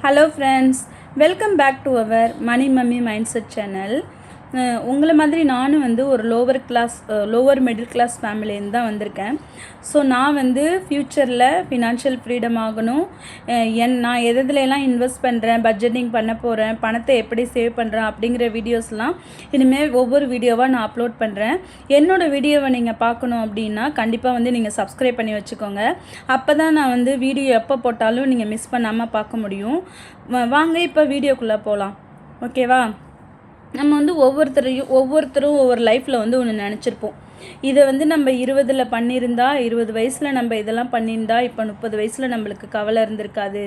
Hello friends, welcome back to our Money Mummy Mindset channel. உங்களை மாதிரி நானும் வந்து ஒரு லோவர் மிடில் கிளாஸ் ஃபேமிலியிலேருந்து தான் வந்திருக்கேன். ஸோ நான் வந்து ஃப்யூச்சரில் ஃபினான்ஷியல் ஃப்ரீடம் ஆகணும், நான் எதுலெல்லாம் இன்வெஸ்ட் பண்ணுறேன், பட்ஜெட்டிங் பண்ண போகிறேன், பணத்தை எப்படி சேவ் பண்ணுறேன் அப்படிங்கிற வீடியோஸ்லாம் இனிமேல் ஒவ்வொரு வீடியோவாக நான் அப்லோட் பண்ணுறேன். என்னோடய வீடியோவை நீங்கள் பார்க்கணும் அப்படின்னா கண்டிப்பாக வந்து நீங்கள் சப்ஸ்கிரைப் பண்ணி வச்சுக்கோங்க. அப்போ தான் நான் வந்து வீடியோ எப்போ போட்டாலும் நீங்கள் மிஸ் பண்ணாமல் பார்க்க முடியும். வாங்க இப்போ வீடியோக்குள்ளே போகலாம், ஓகேவா? நம்ம வந்து ஒவ்வொருத்தரும் ஒவ்வொரு லைஃப்பில் வந்து ஒன்று நினச்சிருப்போம். இதை வந்து நம்ம 20 பண்ணியிருந்தா, 20 வயசில் நம்ம இதெல்லாம் பண்ணியிருந்தா இப்போ 30 வயசில் நம்மளுக்கு கவலை இருந்திருக்காது,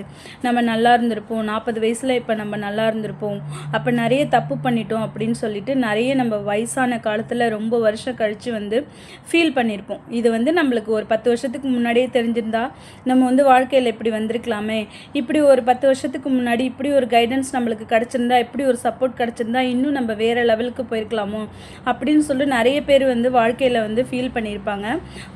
நம்ம நல்லா இருந்திருப்போம். 40 வயசில் இப்போ நம்ம நல்லா இருந்திருப்போம். அப்போ நிறைய தப்பு பண்ணிட்டோம் அப்படின்னு சொல்லிட்டு நிறைய நம்ம வயசான காலத்தில் ரொம்ப வருஷம் கழித்து வந்து ஃபீல் பண்ணியிருப்போம். இது வந்து நம்மளுக்கு ஒரு 10 வருஷத்துக்கு முன்னாடியே தெரிஞ்சிருந்தா நம்ம வந்து வாழ்க்கையில் இப்படி வந்திருக்கலாமே, இப்படி ஒரு 10 வருஷத்துக்கு முன்னாடி இப்படி ஒரு கைடன்ஸ் நம்மளுக்கு கிடச்சிருந்தா, இப்படி ஒரு சப்போர்ட் கிடச்சிருந்தா இன்னும் நம்ம வேறு லெவலுக்கு போயிருக்கலாமோ அப்படின்னு சொல்லிட்டு நிறைய பேர் வந்து வாழ்க்கையில் வந்து ஃபீல் பண்ணியிருப்பாங்க.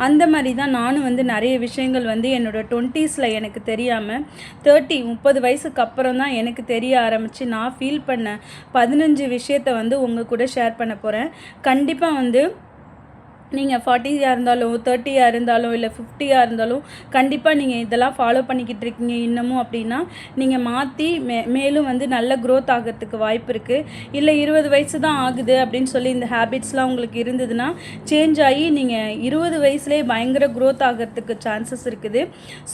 அந்த மாதிரி தான் நானும் வந்து நிறைய விஷயங்கள் வந்து என்னோடய 20s எனக்கு தெரியாமல் 30 வயசுக்கு அப்புறம் தான் எனக்கு தெரிய ஆரம்பித்து நான் ஃபீல் பண்ண 15 விஷயத்தை வந்து உங்கள் கூட ஷேர் பண்ண போகிறேன். கண்டிப்பாக வந்து நீங்கள் 40 இருந்தாலும் 30 இருந்தாலும் இல்லை 50 இருந்தாலும் கண்டிப்பாக நீங்கள் இதெல்லாம் ஃபாலோ பண்ணிக்கிட்டு இருக்கீங்க இன்னமும் அப்படின்னா நீங்கள் மாற்றி மேலும் வந்து நல்ல க்ரோத் ஆகிறதுக்கு வாய்ப்பு இருக்குது. இல்லை 20 வயசு தான் ஆகுது அப்படின்னு சொல்லி இந்த ஹேபிட்ஸ்லாம் உங்களுக்கு இருந்ததுன்னா சேஞ்ச் ஆகி நீங்கள் 20 வயசுலேயே பயங்கர க்ரோத் ஆகிறதுக்கு சான்சஸ் இருக்குது.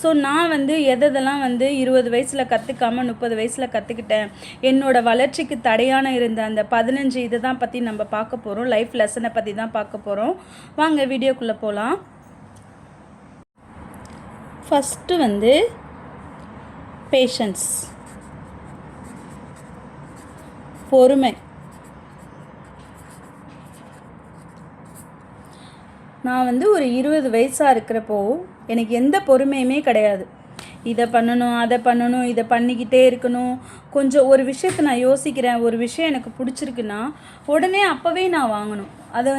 ஸோ நான் வந்து எதெல்லாம் வந்து 20 வயசில் கற்றுக்காமல் 30 வயசில் கற்றுக்கிட்டேன், என்னோடய வளர்ச்சிக்கு தடையான இருந்த அந்த 15 இதை தான் பற்றி நம்ம பார்க்க போகிறோம். லைஃப் லெசனை பற்றி தான் பார்க்க போகிறோம். வாங்க வீடியோக்குள்ளே போகலாம். ஃபஸ்ட்டு வந்து பேஷன்ஸ், பொறுமை. நான் வந்து ஒரு 20 வயசாக இருக்கிறப்போ எனக்கு எந்த பொறுமையுமே கிடையாது. இதை பண்ணணும், அதை பண்ணணும், இதை பண்ணிக்கிட்டே இருக்கணும். கொஞ்சம் ஒரு விஷயத்தை நான் யோசிக்கிறேன், ஒரு விஷயம் எனக்கு பிடிச்சிருக்குன்னா உடனே அப்போவே நான் வாங்கணும். அதை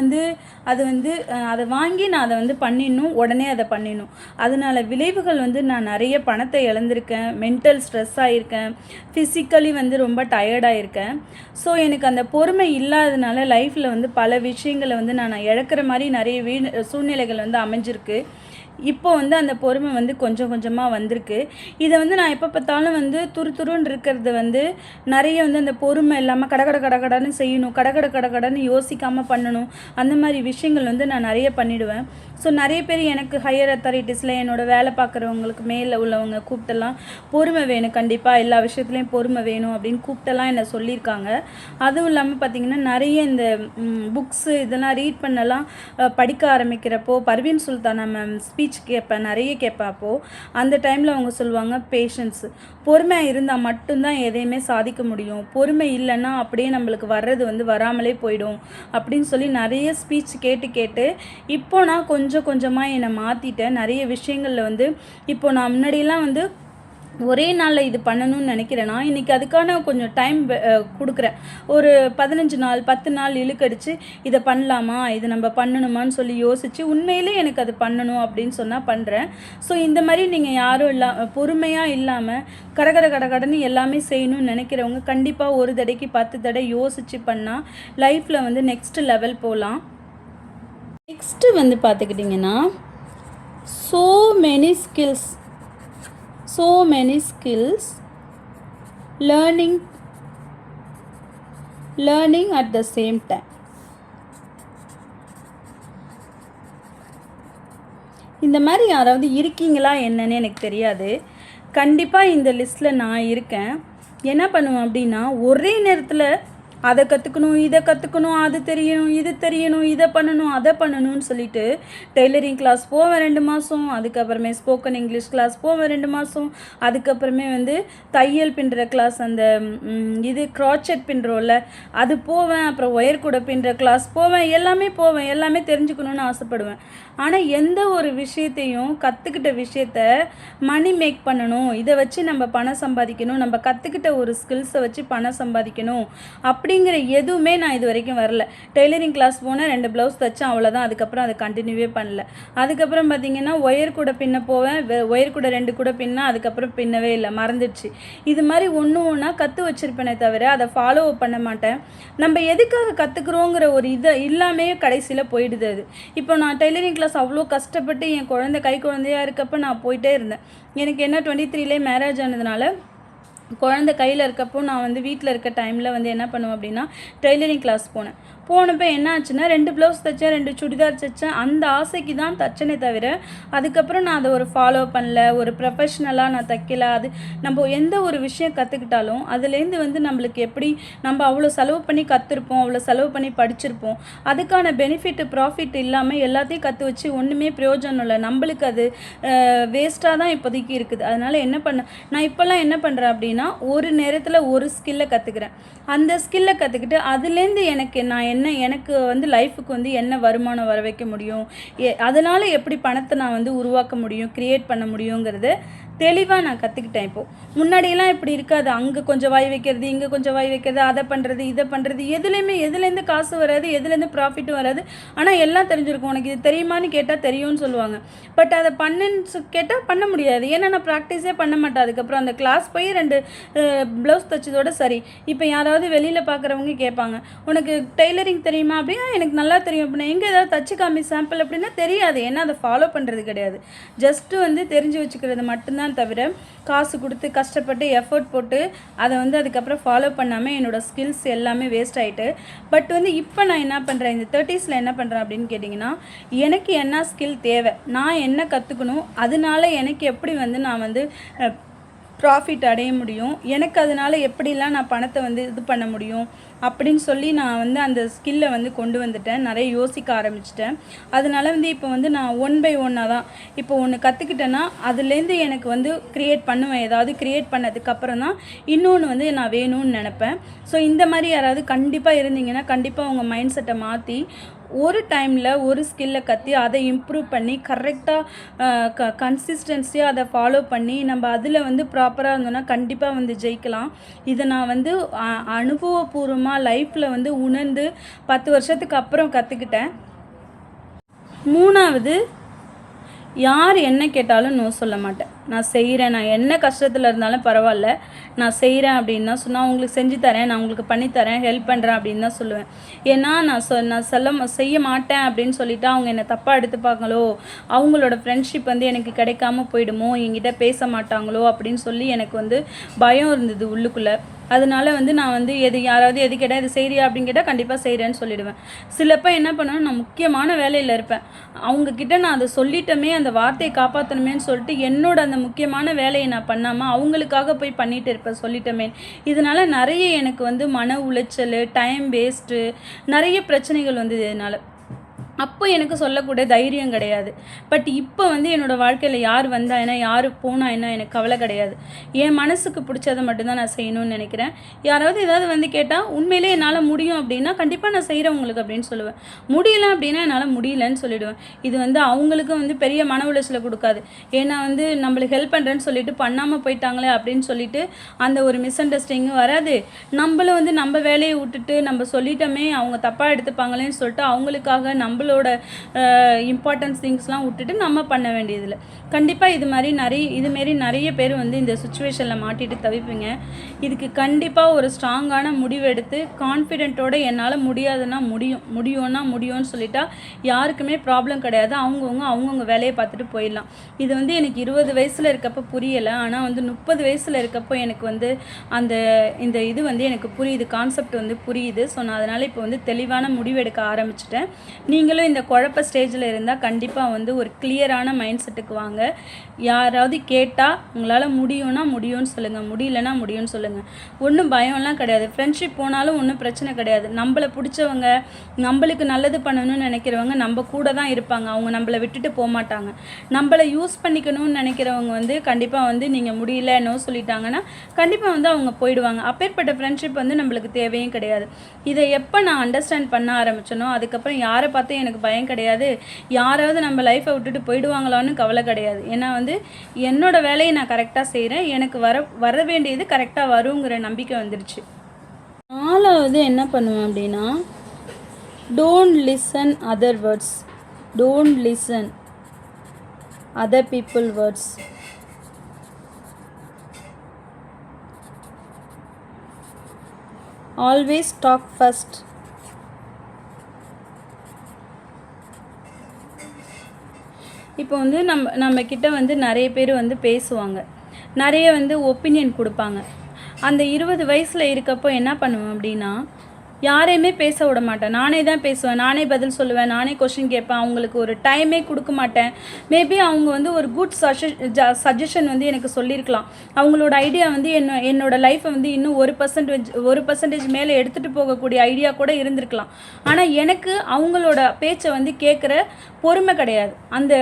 வாங்கி நான் அதை வந்து பண்ணிடணும், உடனே அதை பண்ணிடணும். அதனால் விளைவுகள் வந்து நான் நிறைய பணத்தை இழந்திருக்கேன், மென்டல் ஸ்ட்ரெஸ் ஆகியிருக்கேன், ஃபிசிக்கலி வந்து ரொம்ப டயர்டாகிருக்கேன். ஸோ எனக்கு அந்த பொறுமை இல்லாததுனால லைஃப்பில் வந்து பல விஷயங்களை வந்து நான் இழக்கிற மாதிரி நிறைய சூழ்நிலைகள் வந்து அமைஞ்சிருக்கு. இப்போ வந்து அந்த பொறுமை வந்து கொஞ்சம் கொஞ்சமாக வந்திருக்கு. இதை வந்து நான் எப்போ பார்த்தாலும் வந்து துருன்னு இருக்கிறது வந்து நிறைய வந்து அந்த பொறுமை இல்லாமல் கடன்னு செய்யணும், கடன்னு யோசிக்காமல் பண்ணணும், அந்த மாதிரி விஷயங்கள் வந்து நான் நிறைய பண்ணிவிடுவேன். ஸோ நிறைய பேர் எனக்கு ஹையர் அத்தாரிட்டிஸில் என்னோடய வேலை பார்க்குறவங்களுக்கு மேலே உள்ளவங்க கூப்பிட்டெல்லாம் பொறுமை வேணும், கண்டிப்பாக எல்லா விஷயத்துலேயும் பொறுமை வேணும் அப்படின்னு கூப்பிட்டெல்லாம் என்னை சொல்லியிருக்காங்க. அதுவும் இல்லாமல் பார்த்திங்கன்னா நிறைய இந்த புக்ஸு இதெல்லாம் ரீட் பண்ணலாம் படிக்க ஆரம்பிக்கிறப்போ பர்வீன் சுல்தானா மேம் ஸ்பீச் நிறைய கேட்பேன். அப்போது அந்த டைமில் அவங்க சொல்லுவாங்க பேஷன்ஸ், பொறுமையாக இருந்தால் மட்டும்தான் எதையுமே சாதிக்க முடியும், பொறுமை இல்லைன்னா அப்படியே நம்மளுக்கு வர்றது வந்து வராமலே போயிடும் அப்படின்னு சொல்லி நிறைய ஸ்பீச் கேட்டு இப்போ நான் கொஞ்சமாக என்னை மாற்றிட்டேன். நிறைய விஷயங்களில் வந்து இப்போ நான் முன்னாடியெல்லாம் வந்து ஒரே நாளில் இது பண்ணணும்னு நினைக்கிறேன்னா இன்றைக்கி அதுக்கான கொஞ்சம் டைம் கொடுக்குறேன். ஒரு 15 நாள் 10 நாள் இழுக்கடிச்சு இதை பண்ணலாமா, இது நம்ம பண்ணணுமான்னு சொல்லி யோசித்து உண்மையிலே எனக்கு அது பண்ணணும் அப்படின்னு சொன்னால் பண்ணுறேன். ஸோ இந்த மாதிரி நீங்கள் யாரும் பொறுமையாக இல்லாமல் கடன்னு எல்லாமே செய்யணும்னு நினைக்கிறவங்க கண்டிப்பாக ஒரு தடைக்கு 10 தடவை யோசித்து பண்ணால் லைஃப்பில் வந்து நெக்ஸ்ட் லெவல் போகலாம். நெக்ஸ்ட்டு வந்து பார்த்துக்கிட்டிங்கன்னா so many skills learning at the same time. இந்த மாதிரி யாராவது இருக்கீங்களா என்னன்னு எனக்கு தெரியாது. கண்டிப்பாக இந்த லிஸ்ட்டில் நான் இருக்கேன். என்ன பண்ணுவேன் அப்படின்னா ஒரே நேரத்தில் அதை கற்றுக்கணும், இதை கற்றுக்கணும், அது தெரியணும், இது தெரியணும், இதை பண்ணணும், அதை பண்ணணும்னு சொல்லிட்டு டெய்லரிங் கிளாஸ் போவேன் 2 மாதம், அதுக்கப்புறமே ஸ்போக்கன் இங்கிலீஷ் கிளாஸ் போவேன் 2 மாதம், அதுக்கப்புறமே வந்து தையல் பின்னுற கிளாஸ், அந்த இது க்ராச்செட் பின்னுறோம்ல அது போவேன், அப்புறம் ஒயர் கூட பின்னுற கிளாஸ் போவேன், எல்லாமே தெரிஞ்சுக்கணுன்னு ஆசைப்படுவேன். ஆனால் எந்த ஒரு விஷயத்தையும் கற்றுக்கிட்ட விஷயத்த மணி மேக் பண்ணணும், இதை வச்சு நம்ம பணம் சம்பாதிக்கணும், நம்ம கற்றுக்கிட்ட ஒரு ஸ்கில்ஸை வச்சு பணம் சம்பாதிக்கணும் அப்படி அப்படிங்கிற எதுவுமே நான் இது வரைக்கும் வரல. டெய்லரிங் கிளாஸ் போனேன், 2 ப்ளவுஸ் தைச்சேன், அவ்வளோதான். அதுக்கப்புறம் அதை கண்டினியூவே பண்ணல. அதுக்கப்புறம் பார்த்திங்கன்னா ஒயர் கூட பின்ன போவேன், ஒயர் கூட 2 கூட பின்னா, அதுக்கப்புறம் பின்னவே இல்லை, மறந்துடுச்சு. இது மாதிரி ஒன்று ஒன்றா கற்று வச்சுருப்பேனே தவிர அதை ஃபாலோ பண்ண மாட்டேன். நம்ம எதுக்காக கற்றுக்குறோங்கிற ஒரு இதை இல்லாமே கடைசியில் போயிடுது அது. இப்போ நான் டெய்லரிங் கிளாஸ் அவ்வளோ கஷ்டப்பட்டு என் குழந்தை கை குழந்தையாக இருக்கப்போ நான் போயிட்டே இருந்தேன். எனக்கு என்ன 23லே மேரேஜ் ஆனதுனால குழந்தை கையில் இருக்கப்போ நான் வந்து வீட்டில் இருக்க டைமில் வந்து என்ன பண்ணுவேன் அப்படின்னா டெய்லரிங் கிளாஸ் போனப்போ என்ன ஆச்சுன்னா 2 ப்ளவுஸ் தைச்சேன், 2 சுடிதார் தைச்சேன். அந்த ஆசைக்கு தான் தைச்சனே தவிர அதுக்கப்புறம் நான் அதை ஒரு ஃபாலோ பண்ணல, ஒரு ப்ரொஃபஷ்னலாக நான் தைக்கல. அது நம்ம எந்த ஒரு விஷயம் கற்றுக்கிட்டாலும் அதுலேருந்து வந்து நம்மளுக்கு எப்படி நம்ம அவ்வளோ செலவு பண்ணி கற்றுருப்போம், அவ்வளோ செலவு பண்ணி படிச்சிருப்போம், அதுக்கான பெனிஃபிட் ப்ராஃபிட் இல்லாமல் எல்லாத்தையும் கற்று வச்சு ஒன்றுமே பிரயோஜனம் இல்லை. நம்மளுக்கு அது வேஸ்ட்டாக தான் இப்போதைக்கு இருக்குது. அதனால் நான் இப்போல்லாம் என்ன பண்ணுறேன் அப்படின்னா ஒரு நேரத்தில் ஒரு ஸ்கில்லை கற்றுக்கிறேன். அந்த ஸ்கில்லை கற்றுக்கிட்டு அதுலேருந்து எனக்கு வந்து லைஃபுக்கு வந்து என்ன வருமானம் வர வைக்க முடியும், அதனால் எப்படி பணத்தை நான் வந்து உருவாக்க முடியும், க்ரியேட் பண்ண முடியுங்கிறது தெளிவாக நான் கற்றுக்கிட்டேன். இப்போது முன்னாடியெல்லாம் இப்படி இருக்காது. அங்கே கொஞ்சம் வாய் வைக்கிறது, இங்கே கொஞ்சம் வாய் வைக்கிறது, அதை பண்ணுறது இதை பண்ணுறது, எதுலேருந்து காசு வராது, எதுலேருந்து ப்ராஃபிட்டும் வராது. ஆனால் எல்லாம் தெரிஞ்சிருக்கும். உனக்கு இது தெரியுமான்னு கேட்டால் தெரியும்னு சொல்லுவாங்க. பட் அதை பண்ணுன்னு கேட்டால் பண்ண முடியாது. ஏன்னா நான் ப்ராக்டிஸே பண்ண மாட்டேன். அதுக்கப்புறம் அந்த கிளாஸ் போய் 2 ப்ளவுஸ் தைச்சதோட சரி. இப்போ யாராவது வெளியில் பார்க்குறவங்க கேட்பாங்க, உனக்கு டெய்லரிங் தெரியுமா அப்படின்னா எனக்கு நல்லா தெரியும் அப்படின்னா, எங்கே ஏதாவது தச்சு காமி சாம்பிள் அப்படின்னா தெரியாது. ஏன்னா அதை ஃபாலோ பண்ணுறது கிடையாது. ஜஸ்ட்டு வந்து தெரிஞ்சு வச்சுக்கிறது மட்டும்தான் தவிர காசு கொடுத்து கஷ்டப்பட்டு எஃபர்ட் போட்டு அதை வந்து அதுக்கப்புறம் ஃபாலோ பண்ணாமல் என்னோடய ஸ்கில்ஸ் எல்லாமே வேஸ்ட் ஆகிட்டு. பட் வந்து இப்போ நான் என்ன பண்ணுறேன், இந்த 30ஸில் என்ன பண்ணுறேன் அப்படின்னு கேட்டிங்கன்னா, எனக்கு என்ன ஸ்கில் தேவை, நான் என்ன கற்றுக்கணும், அதனால எனக்கு எப்படி வந்து நான் வந்து ப்ராஃபிட் அடைய முடியும், எனக்கு அதனால் எப்படிலாம் நான் பணத்தை வந்து இது பண்ண முடியும் அப்படின்னு சொல்லி நான் வந்து அந்த ஸ்கில்லை வந்து கொண்டு வந்துட்டேன். நிறைய யோசிக்க ஆரம்பிச்சிட்டேன். அதனால் வந்து இப்போ வந்து நான் 1 by 1 தான். இப்போ ஒன்று கற்றுக்கிட்டேன்னா அதுலேருந்து எனக்கு வந்து க்ரியேட் பண்ணுவேன். ஏதாவது க்ரியேட் பண்ணதுக்கப்புறம் தான் இன்னொன்று வந்து நான் வேணும்னு நினப்பேன். ஸோ இந்த மாதிரி யாராவது கண்டிப்பாக இருந்தீங்கன்னா கண்டிப்பாக உங்கள் மைண்ட் செட்டை மாற்றி ஒரு டைமில் ஒரு ஸ்கில்லை கற்று அதை இம்ப்ரூவ் பண்ணி கரெக்டாக கன்சிஸ்டன்சியாக அதை ஃபாலோ பண்ணி நம்ம அதில் வந்து ப்ராப்பராக இருந்தோன்னா கண்டிப்பாக வந்து ஜெயிக்கலாம். இதை நான் வந்து அனுபவபூர்வமாக லைஃப்பில் வந்து உணர்ந்து 10 வருஷத்துக்கு அப்புறம் கற்றுக்கிட்டேன். 3வது, யார் என்ன கேட்டாலும் நோ சொல்ல மாட்டேன். நான் செய்கிறேன், நான் என்ன கஷ்டத்தில் இருந்தாலும் பரவாயில்ல, நான் செய்கிறேன் அப்படின்னு தான் சொன்னால் உங்களுக்கு செஞ்சு தரேன், நான் உங்களுக்கு பண்ணித்தரேன், ஹெல்ப் பண்ணுறேன் அப்படின்னு தான் சொல்லுவேன். ஏன்னா நான் செய்ய மாட்டேன் அப்படின்னு சொல்லிவிட்டு அவங்க என்னை தப்பாக எடுத்துப்பாங்களோ, அவங்களோட ஃப்ரெண்ட்ஷிப் வந்து எனக்கு கிடைக்காம போயிடுமோ, என்கிட்ட பேச மாட்டாங்களோ அப்படின்னு சொல்லி எனக்கு வந்து பயம் இருந்தது உள்ளுக்குள்ளே. அதனால வந்து நான் வந்து யாராவது எது கேட்டால் இது செய்கிறியா அப்படின்னு கேட்டால் கண்டிப்பாக செய்கிறேன்னு சொல்லிவிடுவேன். சிலப்போ என்ன பண்ணுவேன், நான் முக்கியமான வேலையில் இருப்பேன், அவங்கக்கிட்ட நான் அதை சொல்லிட்டோமே, அந்த வார்த்தையை காப்பாற்றணுமேன்னு சொல்லிட்டு என்னோட அந்த முக்கியமான வேலையை நான் பண்ணாமல் அவங்களுக்காக போய் பண்ணிகிட்டு இருப்பேன் சொல்லிட்டோமே. இதனால் நிறைய எனக்கு வந்து மன உளைச்சல், டைம் வேஸ்ட்டு, நிறைய பிரச்சனைகள் வந்தது இதனால். அப்போ எனக்கு சொல்லக்கூடிய தைரியம் கிடையாது. பட் இப்போ வந்து என்னோடய வாழ்க்கையில் யார் வந்தா என்ன, யார் போனா என்ன, எனக்கு கவலை கிடையாது. என் மனசுக்கு பிடிச்சதை மட்டும்தான் நான் செய்யணும்னு நினைக்கிறேன். யாராவது ஏதாவது வந்து கேட்டால் உண்மையிலே என்னால் முடியும் அப்படின்னா கண்டிப்பாக நான் செய்கிறேன் உங்களுக்கு அப்படின்னு சொல்லுவேன். முடியலை அப்படின்னா என்னால் முடியலன்னு சொல்லிவிடுவேன். இது வந்து அவங்களுக்கும் வந்து பெரிய மன உளைச்சலை கொடுக்காது. ஏன்னா வந்து நம்மளுக்கு ஹெல்ப் பண்ணுறேன்னு சொல்லிட்டு பண்ணாமல் போயிட்டாங்களே அப்படின்னு சொல்லிட்டு அந்த ஒரு மிஸ் அண்டர்ஸ்டாண்டிங்கும் வராது. நம்மளும் வந்து நம்ம வேலையை விட்டுட்டு நம்ம சொல்லிட்டோமே அவங்க தப்பாக எடுத்துப்பாங்களேன்னு சொல்லிட்டு அவங்களுக்காக நம்மளோட இம்பார்ட்டன்ஸ் திங்ஸ்லாம் விட்டுட்டு நம்ம பண்ண வேண்டியதில்லை. கண்டிப்பாக இதுமாரி நிறைய பேர் வந்து இந்த சுச்சுவேஷனில் மாட்டிட்டு தவிப்பீங்க. இதுக்கு கண்டிப்பாக ஒரு ஸ்ட்ராங்கான முடிவெடுத்து கான்ஃபிடென்ட்டோட என்னால் முடியாதுன்னா முடியும்னு சொல்லிட்டா யாருக்குமே ப்ராப்ளம் கிடையாது. அவங்கவுங்க வேலையை பார்த்துட்டு போயிடலாம். இது வந்து எனக்கு 20 வயசில் இருக்கப்போ புரியலை. ஆனால் வந்து 30 வயசில் இருக்கப்போ எனக்கு வந்து இந்த இது வந்து எனக்கு புரியுது, கான்செப்ட் வந்து புரியுது. ஸோ நான் அதனால் இப்போ வந்து தெளிவான முடிவெடுக்க ஆரம்பிச்சிட்டேன். நீங்களும் இந்த குழப்ப ஸ்டேஜில் இருந்தால் கண்டிப்பாக வந்து ஒரு கிளியரான மைண்ட் செட்டுக்கு வாங்க. யாராவது கேட்டால் உங்களால் முடியும்னு சொல்லுங்கள், முடியலன்னா முடியும்னு சொல்லுங்கள். ஒன்றும் பயம்லாம் கிடையாது. ஃப்ரெண்ட்ஷிப் போனாலும் ஒன்றும் பிரச்சனை கிடையாது. நம்மளை பிடிச்சவங்க, நம்மளுக்கு நல்லது பண்ணணும்னு நினைக்கிறவங்க நம்ம கூட தான் இருப்பாங்க. அவங்க நம்மளை விட்டுட்டு போக மாட்டாங்க. நம்மளை யூஸ் பண்ணிக்கணும்னு நினைக்கிறவங்க வந்து கண்டிப்பாக வந்து நீங்கள் முடியல நோ சொல்லிட்டாங்கன்னா கண்டிப்பாக வந்து அவங்க போயிடுவாங்க. அப்பேற்பட்ட ஃப்ரெண்ட்ஷிப் வந்து நம்மளுக்கு தேவையும் கிடையாது. இதை எப்போ நான் அண்டர்ஸ்டாண்ட் பண்ண ஆரம்பிச்சனோ அதுக்கப்புறம் யாரை பார்த்து எனக்கு பயம் கிடையாது, யாராவது நம்ம லைஃப்பை விட்டுட்டு போயிடுவாங்களான்னு கவலை கிடையாது. ஏன்னா வந்து என்னோடய வேலையை நான் கரெக்டாக செய்கிறேன், எனக்கு வர வேண்டியது கரெக்டாக வருங்கிற நம்பிக்கை வந்துடுச்சு. 4 4வது என்ன பண்ணுவேன் அப்படின்னா, don't listen other words. Don't listen other people words. Always talk first. இப்போ வந்து நம்ம கிட்ட வந்து நிறைய பேர் வந்து பேசுவாங்க, நிறைய வந்து ஒப்பீனியன் கொடுப்பாங்க. அந்த 20 வயசில் இருக்கப்போ என்ன பண்ணுவேன் அப்படின்னா, யாரையுமே பேச விட மாட்டேன். நானே தான் பேசுவேன், நானே பதில் சொல்லுவேன், நானே கொஷின் கேட்பேன். அவங்களுக்கு ஒரு டைமே கொடுக்க மாட்டேன். மேபி அவங்க வந்து ஒரு குட் சஜஷன் வந்து எனக்கு சொல்லியிருக்கலாம். அவங்களோட ஐடியா வந்து என்னோட லைஃப்பை வந்து இன்னும் 1% மேலே எடுத்துகிட்டு போகக்கூடிய ஐடியா கூட இருந்திருக்கலாம். ஆனால் எனக்கு அவங்களோட பேச்சை வந்து கேட்குற பொறுமை கிடையாது. அந்த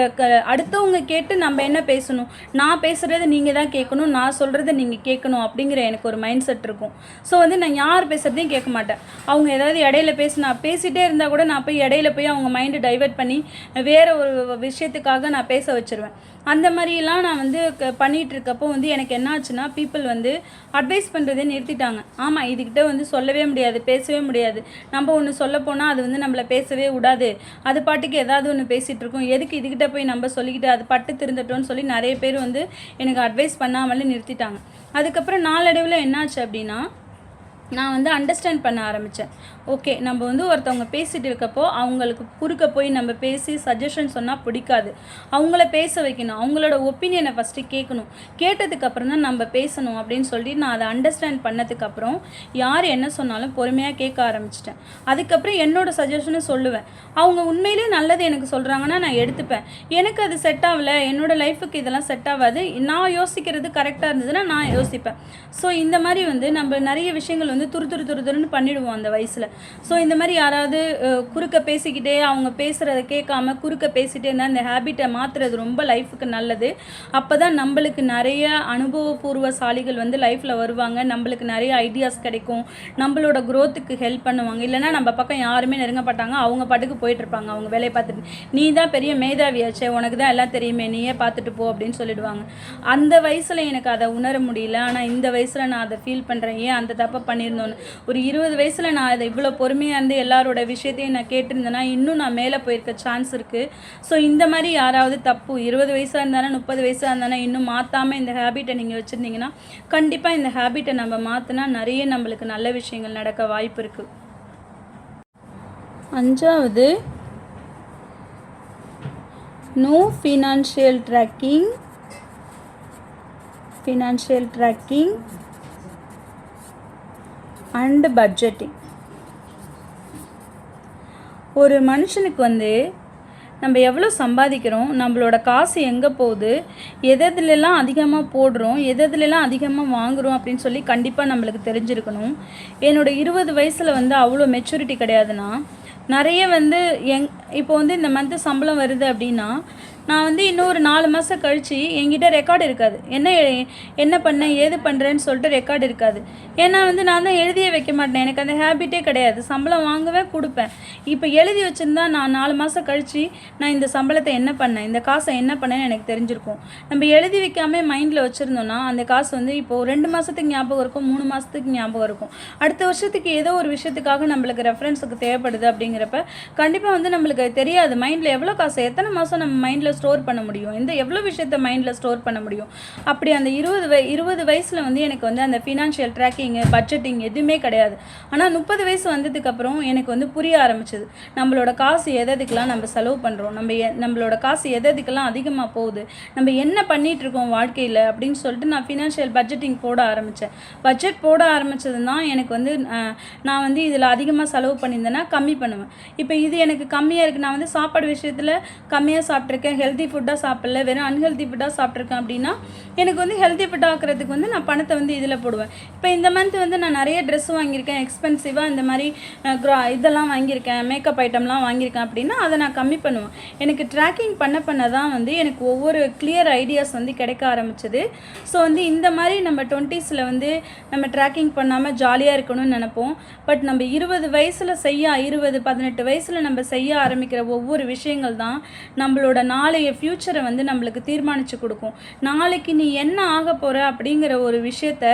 அடுத்தவங்க கேட்டு நம்ம என்ன பேசணும், நான் பேசுகிறத நீங்கள் தான் கேட்கணும், நான் சொல்கிறத நீங்கள் கேட்கணும் அப்படிங்கிற எனக்கு ஒரு மைண்ட் செட் இருக்கும். ஸோ வந்து நான் யார் பேசுகிறதையும் கேட்க மாட்டேன். அவங்க ஏதாவது இடையில பேசிகிட்டே இருந்தால் கூட நான் போய் இடையில போய் அவங்க மைண்டு டைவெர்ட் பண்ணி வேறு ஒரு விஷயத்துக்காக நான் பேச வச்சுருவேன். அந்த மாதிரிலாம் நான் வந்து பண்ணிகிட்டு இருக்கப்போ வந்து எனக்கு என்ன ஆச்சுன்னா, பீப்புள் வந்து அட்வைஸ் பண்ணுறதே நிறுத்திட்டாங்க. ஆமாம், இதுக்கிட்ட வந்து சொல்லவே முடியாது, பேசவே முடியாது. நம்ம ஒன்று சொல்ல போனால் அது வந்து நம்மளை பேசவே விடாது, அது பாட்டுக்கு ஏதாவது ஒன்று பேசிகிட்டு இருக்கோம், எதுக்கு இதுக்கிட்ட போய் நம்ம சொல்லிக்கிட்டு அது பட்டு திருந்தட்டோன்னு சொல்லி நிறைய பேர் வந்து எனக்கு அட்வைஸ் பண்ணாமலே நிறுத்திட்டாங்க. அதுக்கப்புறம் நாளடைவில் என்னாச்சு அப்படின்னா, நான் வந்து அண்டர்ஸ்டாண்ட் பண்ண ஆரம்பித்தேன். ஓகே, நம்ம வந்து ஒருத்தவங்க பேசிகிட்டு இருக்கப்போ அவங்களுக்கு குறுக்க போய் நம்ம பேசி சஜஷன் சொன்னால் பிடிக்காது. அவங்கள பேச வைக்கணும், அவங்களோட ஒப்பீனியனை ஃபஸ்ட்டு கேட்கணும், கேட்டதுக்கப்புறம் தான் நம்ம பேசணும் அப்படின்னு சொல்லி நான் அதை அண்டர்ஸ்டாண்ட் பண்ணதுக்கப்புறம் யார் என்ன சொன்னாலும் பொறுமையாக கேட்க ஆரம்பிச்சிட்டேன். அதுக்கப்புறம் என்னோடய சஜஷனை சொல்லுவேன். அவங்க உண்மையிலே நல்லது எனக்கு சொல்கிறாங்கன்னா நான் எடுத்துப்பேன். எனக்கு அது செட் ஆகலை, என்னோடய லைஃபுக்கு இதெல்லாம் செட் ஆகாது, நான் யோசிக்கிறது கரெக்டாக இருந்ததுன்னா நான் யோசிப்பேன். ஸோ இந்த மாதிரி வந்து நம்ம நிறைய விஷயங்கள் வந்து துருன்னு பண்ணிடுவோம் அந்த வயசில். ஸோ இந்த மாதிரி யாராவது குறுக்க பேசிக்கிட்டே அவங்க பேசுகிறத கேட்காம குறுக்க பேசிகிட்டே இருந்தால் இந்த ஹேபிட்டை மாற்றுறது ரொம்ப லைஃபுக்கு நல்லது. அப்போ தான் நம்மளுக்கு நிறைய அனுபவபூர்வசாலிகள் வந்து லைஃப்பில் வருவாங்க, நம்மளுக்கு நிறைய ஐடியாஸ் கிடைக்கும், நம்மளோட க்ரோத்துக்கு ஹெல்ப் பண்ணுவாங்க. இல்லைனா நம்ம பக்கம் யாருமே நெருங்கப்பட்டாங்க, அவங்க பாட்டுக்கு போயிட்டுருப்பாங்க அவங்க வேலையை பார்த்துட்டு. நீ தான் பெரிய மேதாவியாச்சே, உனக்கு தான் எல்லாம் தெரியுமே, நீயே பார்த்துட்டு போ அப்படின்னு சொல்லிடுவாங்க. அந்த வயசில் எனக்கு அதை உணர முடியல. ஆனால் இந்த வயசில் நான் அதை ஃபீல் பண்ணுறேன், ஏன் அந்த தப்பை பண்ணியிருந்தோன்னு. ஒரு 20 வயசில் நான் அதை இவ்வளோ பொறுமையாக இருந்து எல்லாரோட விஷயத்தையும் நான் கேட்டிருந்தேன்னா இன்னும் நான் மேலே போயிருக்க சான்ஸ் இருக்குது. ஸோ இந்த மாதிரி யாராவது தப்பு 20 வயசாக இருந்தாலும் 30 வயசாக இருந்தாலும் இன்னும் மாற்றாமல் இந்த ஹேபிட்டை நீங்கள் வச்சுருந்தீங்கன்னா கண்டிப்பாக இந்த ஹேபிட்டை நம்ம மாற்றினா நிறைய நம்மளுக்கு நல்ல விஷயங்கள் நடக்க வாய்ப்பு இருக்குது. 5வது, no financial tracking and budgeting. ஒரு மனுஷனுக்கு வந்து நம்ம எவ்வளோ சம்பாதிக்கிறோம், நம்மளோட காசு எங்கே போகுது, எதுலெல்லாம் அதிகமாக போடுறோம், எதுலெல்லாம் அதிகமாக வாங்குகிறோம் அப்படின்னு சொல்லி கண்டிப்பாக நம்மளுக்கு தெரிஞ்சிருக்கணும். என்னோடய 20 வயசில் வந்து அவ்வளோ மெச்சூரிட்டி கிடையாதுன்னா, நிறைய வந்து இப்போ வந்து இந்த மந்த்து சம்பளம் வருது அப்படின்னா நான் வந்து இன்னும் ஒரு 4 மாதம் கழித்து என்கிட்ட ரெக்கார்டு இருக்காது. என்ன பண்ணேன் ஏது பண்ணுறேன்னு சொல்லிட்டு ரெக்கார்டு இருக்காது. ஏன்னா வந்து நான் தான் எழுதியே வைக்க மாட்டேன், எனக்கு அந்த ஹேபிட்டே கிடையாது. சம்பளம் வாங்குவேன், கொடுப்பேன். இப்போ எழுதி வச்சுருந்தா நான் 4 மாதம் கழித்து நான் இந்த சம்பளத்தை என்ன பண்ணேன், இந்த காசை என்ன பண்ணேன்னு எனக்கு தெரிஞ்சிருக்கும். நம்ம எழுதி வைக்காமல் மைண்டில் வச்சுருந்தோன்னா அந்த காசு வந்து இப்போது 2 மாதத்துக்கு ஞாபகம் இருக்கும், 3 மாதத்துக்கு ஞாபகம் இருக்கும். அடுத்த வருஷத்துக்கு ஏதோ ஒரு விஷயத்துக்காக நம்மளுக்கு ரெஃபரன்ஸுக்கு தேவைப்படுது அப்படிங்கிறப்ப கண்டிப்பாக வந்து நம்மளுக்கு தெரியாது மைண்டில் எவ்வளோ காசு எத்தனை மாதம் நம்ம மைண்டில் ஸ்டோர் பண்ண முடியும், எவ்வளோ விஷயத்த மைண்டில் ஸ்டோர் பண்ண முடியும். அப்படி அந்த 20 வயசில் வந்து எனக்கு வந்து அந்த ஃபினான்ஷியல் ட்ராக்கிங்கு பட்ஜெட்டிங் எதுவுமே கிடையாது. ஆனால் 30 வயசு வந்ததுக்கப்புறம் எனக்கு வந்து புரிய ஆரம்பிச்சது, நம்மளோட காசு எதுக்கெல்லாம் நம்ம செலவு பண்ணுறோம், நம்மளோட காசு எதுக்கெல்லாம் அதிகமாக போகுது, நம்ம என்ன பண்ணிகிட்ருக்கோம் வாழ்க்கையில் அப்படின்னு சொல்லிட்டு நான் ஃபினான்ஷியல் பட்ஜெட்டிங் போட ஆரம்பித்தேன். பட்ஜெட் போட ஆரம்பித்தது தான் எனக்கு வந்து நான் வந்து இதில் அதிகமாக செலவு பண்ணியிருந்தேன்னா கம்மி பண்ணுவேன். இப்போ இது எனக்கு கம்மியாக இருக்குது, நான் வந்து சாப்பாடு விஷயத்தில் கம்மியாக சாப்பிட்ருக்கேன், ஹெல்த்தி ஃபுட்டாக சாப்பிடல, வெறும் அன்ஹெல்த்தி ஃபுட்டாக சாப்பிட்ருக்கேன் அப்படின்னா எனக்கு வந்து ஹெல்த்தி ஃபுட் ஆக்கிறதுக்கு வந்து நான் பணத்தை வந்து இதில் போடுவேன். இப்போ இந்த மந்த் வந்து நான் நிறைய ட்ரெஸ் வாங்கியிருக்கேன், எக்ஸ்பென்சிவாக இந்த மாதிரி இதெல்லாம் வாங்கியிருக்கேன், மேக்கப் ஐட்டம்லாம் வாங்கியிருக்கேன் அப்படின்னா அதை நான் கம்மி பண்ணுவேன். எனக்கு ட்ராக்கிங் பண்ண தான் வந்து எனக்கு ஒவ்வொரு கிளியர் ஐடியாஸ் வந்து கிடைக்க ஆரம்பிச்சது. ஸோ வந்து இந்த மாதிரி நம்ம 20s வந்து நம்ம ட்ராக்கிங் பண்ணாமல் ஜாலியாக இருக்கணும்னு நினைப்போம். பட் நம்ம 20 வயசில் 18 வயசில் நம்ம செய்ய ஆரம்பிக்கிற ஒவ்வொரு விஷயங்கள் தான் நம்மளோட நாளைய ஃப்யூச்சரை வந்து நம்மளுக்கு தீர்மானித்து கொடுக்கும். நாளைக்கு நீ என்ன ஆக போகிற அப்படிங்கிற ஒரு விஷயத்த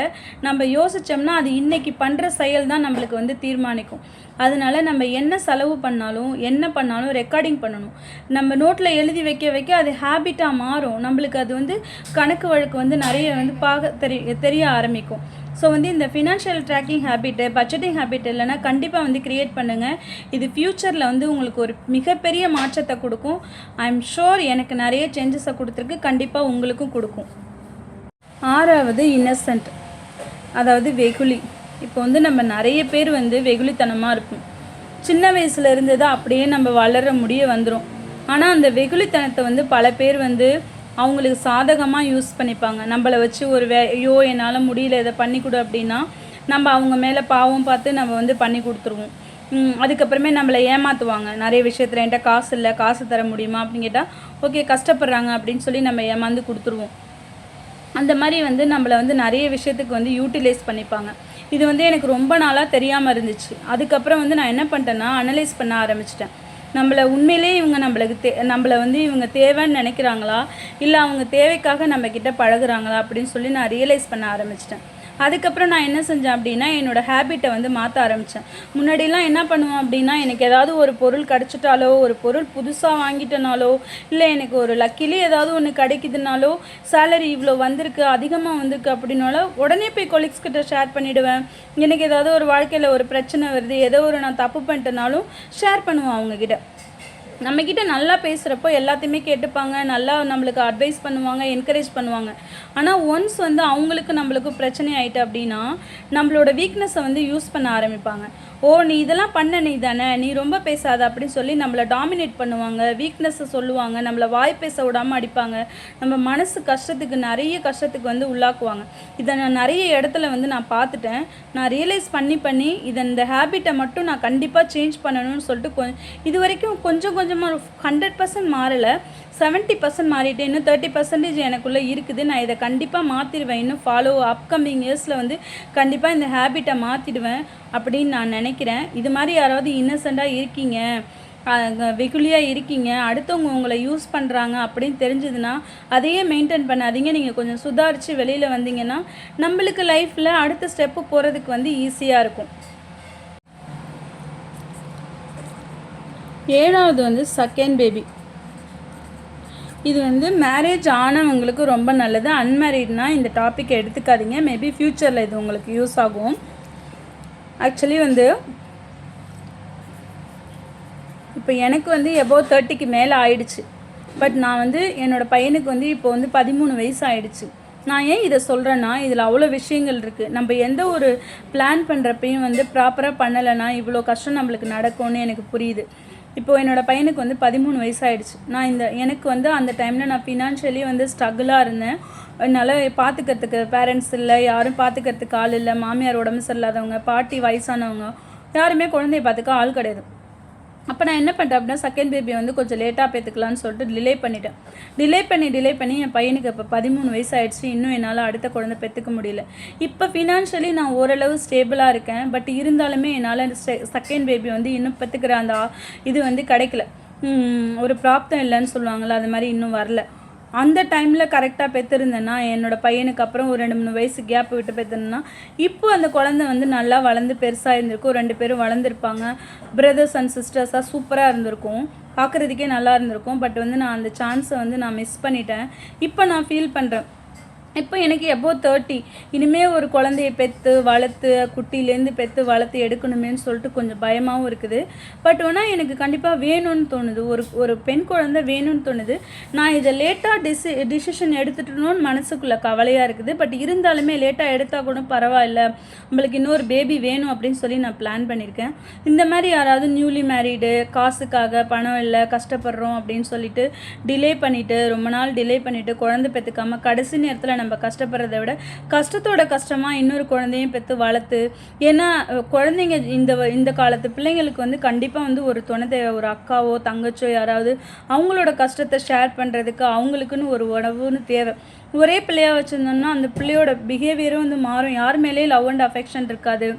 நம்ம யோசித்தோம்னா அது இன்றைக்கி பண்ணுற செயல் தான் நம்மளுக்கு வந்து தீர்மானிக்கும். அதனால நம்ம என்ன செலவு பண்ணாலும் என்ன பண்ணாலும் ரெக்கார்டிங் பண்ணணும். நம்ம நோட்டில் எழுதி வைக்க வைக்க அது ஹேபிட்டாக மாறும். நம்மளுக்கு அது வந்து கணக்கு வழக்கு வந்து நிறைய வந்து தெரிய ஆரம்பிக்கும். ஸோ வந்து இந்த financial tracking habit, budgeting habit இல்லைன்னா கண்டிப்பாக வந்து க்ரியேட் பண்ணுங்கள். இது ஃப்யூச்சரில் வந்து உங்களுக்கு ஒரு மிகப்பெரிய மாற்றத்தை கொடுக்கும். ஐ எம் ஷோர் எனக்கு நிறைய சேஞ்சஸை கொடுத்துருக்கு, கண்டிப்பாக உங்களுக்கும் கொடுக்கும். 6வது இன்னசென்ட், அதாவது வெகுளி. இப்போ வந்து நம்ம நிறைய பேர் வந்து வெகுளித்தனமாக இருக்கும். சின்ன வயசில் இருந்தது அப்படியே நம்ம வளர முடிய வந்துடும். ஆனால் அந்த வெகுளித்தனத்தை வந்து பல பேர் வந்து அவங்களுக்கு சாதகமாக யூஸ் பண்ணிப்பாங்க. நம்மளை வச்சு ஒரு ஐயோ என்னால் முடியல இதை பண்ணி கொடு அப்படின்னா நம்ம அவங்க மேலே பாவம் பார்த்து நம்ம வந்து பண்ணி கொடுத்துருவோம். அதுக்கப்புறமே நம்மளை ஏமாற்றுவாங்க நிறைய விஷயத்தில். என்கிட்ட காசு இல்லை, காசு தர முடியுமா அப்படின்னு கேட்டால் ஓகே கஷ்டப்படுறாங்க அப்படின்னு சொல்லி நம்ம ஏமாந்து கொடுத்துருவோம். அந்த மாதிரி வந்து நம்மளை வந்து நிறைய விஷயத்துக்கு வந்து யூட்டிலைஸ் பண்ணிப்பாங்க. இது வந்து எனக்கு ரொம்ப நாளாக தெரியாமல் இருந்துச்சு. அதுக்கப்புறம் வந்து நான் என்ன பண்ணிட்டேன்னா அனலைஸ் பண்ண ஆரம்பிச்சிட்டேன். நம்மளை உண்மையிலே இவங்க நம்மளை வந்து இவங்க தேவைன்னு நினைக்கிறாங்களா, இல்லை அவங்க தேவைக்காக நம்மக்கிட்ட பழகுறாங்களா அப்படின்னு சொல்லி நான் ரியலைஸ் பண்ண ஆரம்பிச்சிட்டேன். அதுக்கப்புறம் நான் என்ன செஞ்சேன் அப்படின்னா என்னோடய ஹேபிட்டை வந்து மாற்ற ஆரம்பித்தேன். முன்னாடிலாம் என்ன பண்ணுவேன் அப்படின்னா எனக்கு ஏதாவது ஒரு பொருள் கிடச்சிட்டாலோ, ஒரு பொருள் புதுசாக வாங்கிட்டனாலோ, இல்லை எனக்கு ஒரு லக்கிலி ஏதாவது ஒன்று கிடைக்குதுனாலோ, சேலரி இவ்வளோ வந்திருக்கு, அதிகமாக வந்திருக்கு அப்படின்னால உடனே போய் கொலீக்ஸ் கிட்ட ஷேர் பண்ணிவிடுவேன். எனக்கு ஏதாவது ஒரு வாழ்க்கையில் ஒரு பிரச்சனை வருது, ஏதோ ஒரு நான் தப்பு பண்ணிட்டனாலும் ஷேர் பண்ணுவேன் அவங்கக்கிட்ட. நம்மக்கிட்ட நல்லா பேசுகிறப்போ எல்லாத்தையுமே கேட்டுப்பாங்க, நல்லா நம்மளுக்கு அட்வைஸ் பண்ணுவாங்க, என்கரேஜ் பண்ணுவாங்க. ஆனால் ஒன்ஸ் வந்து அவங்களுக்கு நம்மளுக்கு பிரச்சனை ஆகிட்டு அப்படின்னா நம்மளோட வீக்னஸை வந்து யூஸ் பண்ண ஆரம்பிப்பாங்க. ஓ நீ இதெல்லாம் பண்ண நீ தானே, நீ ரொம்ப பேசாத அப்படின்னு சொல்லி நம்மளை டாமினேட் பண்ணுவாங்க, வீக்னஸை சொல்லுவாங்க, நம்மளை வாய் பேச விடாமல் அடிப்பாங்க, நம்ம மனசு நிறைய கஷ்டத்துக்கு வந்து உள்ளாக்குவாங்க. இதை நான் நிறைய இடத்துல வந்து நான் பார்த்துட்டேன். நான் ரியலைஸ் பண்ணி இந்த ஹேபிட்டை மட்டும் நான் கண்டிப்பாக சேஞ்ச் பண்ணணும்னு சொல்லிட்டு இது வரைக்கும் கொஞ்சமாக 100% மாறலை, 70% மாறிட்டேன். இன்னும் 30% எனக்குள்ளே இருக்குது. நான் இதை கண்டிப்பாக மாற்றிடுவேன். இன்னும் அப்கமிங் இயர்ஸில் வந்து கண்டிப்பாக இந்த ஹேபிட்டை மாற்றிடுவேன் அப்படின்னு நான் நினைக்கிறேன். இது மாதிரி யாராவது இன்னசென்ட்டாக இருக்கீங்க, வெகுளியாக இருக்கீங்க, அடுத்தவங்க உங்களை யூஸ் பண்ணுறாங்க அப்படின்னு தெரிஞ்சதுன்னா அதையே மெயின்டைன் பண்ணாதீங்க. நீங்கள் கொஞ்சம் சுதாரித்து வெளியில் வந்தீங்கன்னா நம்மளுக்கு லைஃப்பில் அடுத்த ஸ்டெப்பு போகிறதுக்கு வந்து ஈஸியாக இருக்கும். 7வது வந்து செகண்ட் பேபி. இது வந்து மேரேஜ் ஆனவங்களுக்கு ரொம்ப நல்லது. அன்மேரிட்னா இந்த டாப்பிக்கை எடுத்துக்காதீங்க. மேபி ஃப்யூச்சரில் இது உங்களுக்கு யூஸ் ஆகும். ஆக்சுவலி வந்து இப்போ எனக்கு வந்து எபோவ் 30க்கு மேலே ஆயிடுச்சு. பட் நான் வந்து என்னோடய பையனுக்கு வந்து இப்போ வந்து 13 வயசு ஆயிடுச்சு. நான் ஏன் இதை சொல்கிறேன்னா இதில் அவ்வளோ விஷயங்கள் இருக்குது. நம்ம எந்த ஒரு பிளான் பண்ணுறப்பையும் வந்து ப்ராப்பராக பண்ணலைன்னா இவ்வளோ கஷ்டம் நம்மளுக்கு நடக்கும்னு எனக்கு புரியுது. இப்போது என்னோடய பையனுக்கு வந்து 13 வயசு ஆகிடுச்சு. எனக்கு வந்து அந்த டைமில் நான் ஃபினான்ஷியலி வந்து ஸ்ட்ரகிளாக இருந்தேன். என்னால் பார்த்துக்கிறதுக்கு பேரண்ட்ஸ் இல்லை, யாரும் பார்த்துக்கிறதுக்கு ஆள் இல்லை. மாமியார் உடம்பு சரியில்லாதவங்க, பாட்டி வயசானவங்க, யாருமே குழந்தைய பார்த்துக்க ஆள் கிடையாது. அப்போ நான் என்ன பண்ணிட்டேன் அப்படின்னா செகண்ட் பேபியை வந்து கொஞ்சம் லேட்டாக பார்த்துக்கலான்னு சொல்லிட்டு டிலே பண்ணிட்டேன். டிலே பண்ணி என் பையனுக்கு இப்போ 13 வயசு ஆகிடுச்சு. இன்னும் என்னால் அடுத்த குழந்தை பெற்றுக்க முடியல. இப்போ ஃபினான்ஷியலி நான் ஓரளவு ஸ்டேபிளாக இருக்கேன். பட் இருந்தாலுமே என்னால் செகண்ட் பேபி வந்து இன்னும் பெற்றுக்கிற அந்த இது வந்து கிடைக்கல. ஒரு பிராப்தம் இல்லைன்னு சொல்லுவாங்கள்ல, அது மாதிரி இன்னும் வரல. அந்த டைமில் கரெக்டாக பெற்றிருந்தேன்னா என்னோடய பையனுக்கு அப்புறம் ஒரு 2-3 வயசு கேப் விட்டு பெற்றிருந்தேன்னா இப்போ அந்த குழந்தை வந்து நல்லா வளர்ந்து பெருசாக இருந்திருக்கும். 2 பேரும் வளர்ந்துருப்பாங்க. பிரதர்ஸ் அண்ட் சிஸ்டர்ஸாக சூப்பராக இருந்திருக்கும். பார்க்குறதுக்கே நல்லா இருந்திருக்கும். பட் வந்து நான் அந்த சான்ஸை வந்து நான் மிஸ் பண்ணிட்டேன். இப்போ நான் ஃபீல் பண்ணுறேன். இப்போ எனக்கு எபோவ் 30, இனிமேல் ஒரு குழந்தைய பெற்று வளர்த்து குட்டிலேருந்து பெற்று வளர்த்து எடுக்கணுமேன்னு சொல்லிட்டு கொஞ்சம் பயமாகவும் இருக்குது. பட் ஆனால் எனக்கு கண்டிப்பாக வேணும்னு தோணுது. ஒரு பெண் குழந்தை வேணும்னு தோணுது. நான் இதை லேட்டாக டிசிஷன் எடுத்துட்டணும்னு மனசுக்குள்ளே கவலையாக இருக்குது. பட் இருந்தாலுமே லேட்டாக எடுத்தால் கூட பரவாயில்ல, நம்மளுக்கு இன்னொரு பேபி வேணும் அப்படின்னு சொல்லி நான் பிளான் பண்ணியிருக்கேன். இந்த மாதிரி யாராவது நியூலி மேரீடு, காசுக்காக பணம் இல்லை, கஷ்டப்படுறோம் அப்படின்னு சொல்லிட்டு ரொம்ப நாள் டிலே பண்ணிவிட்டு குழந்தை பெற்றுக்காமல் கடைசி நேரத்தில் நம்ம கஷ்டப்படுறதை விட கஷ்டத்தோட கஷ்டமாக இன்னொரு குழந்தையும் பெற்று வளர்த்து, ஏன்னா குழந்தைங்க இந்த காலத்து பிள்ளைங்களுக்கு வந்து கண்டிப்பாக வந்து ஒரு துணை தேவை. ஒரு அக்காவோ தங்கச்சோ யாராவது அவங்களோட கஷ்டத்தை ஷேர் பண்ணுறதுக்கு அவங்களுக்குன்னு ஒரு உணவுன்னு தேவை. ஒரே பிள்ளையாக வச்சுருந்தோம்னா அந்த பிள்ளையோட பிஹேவியரும் வந்து மாறும். யார் மேலேயும் லவ் அண்ட் அஃபெக்ஷன் இருக்காது.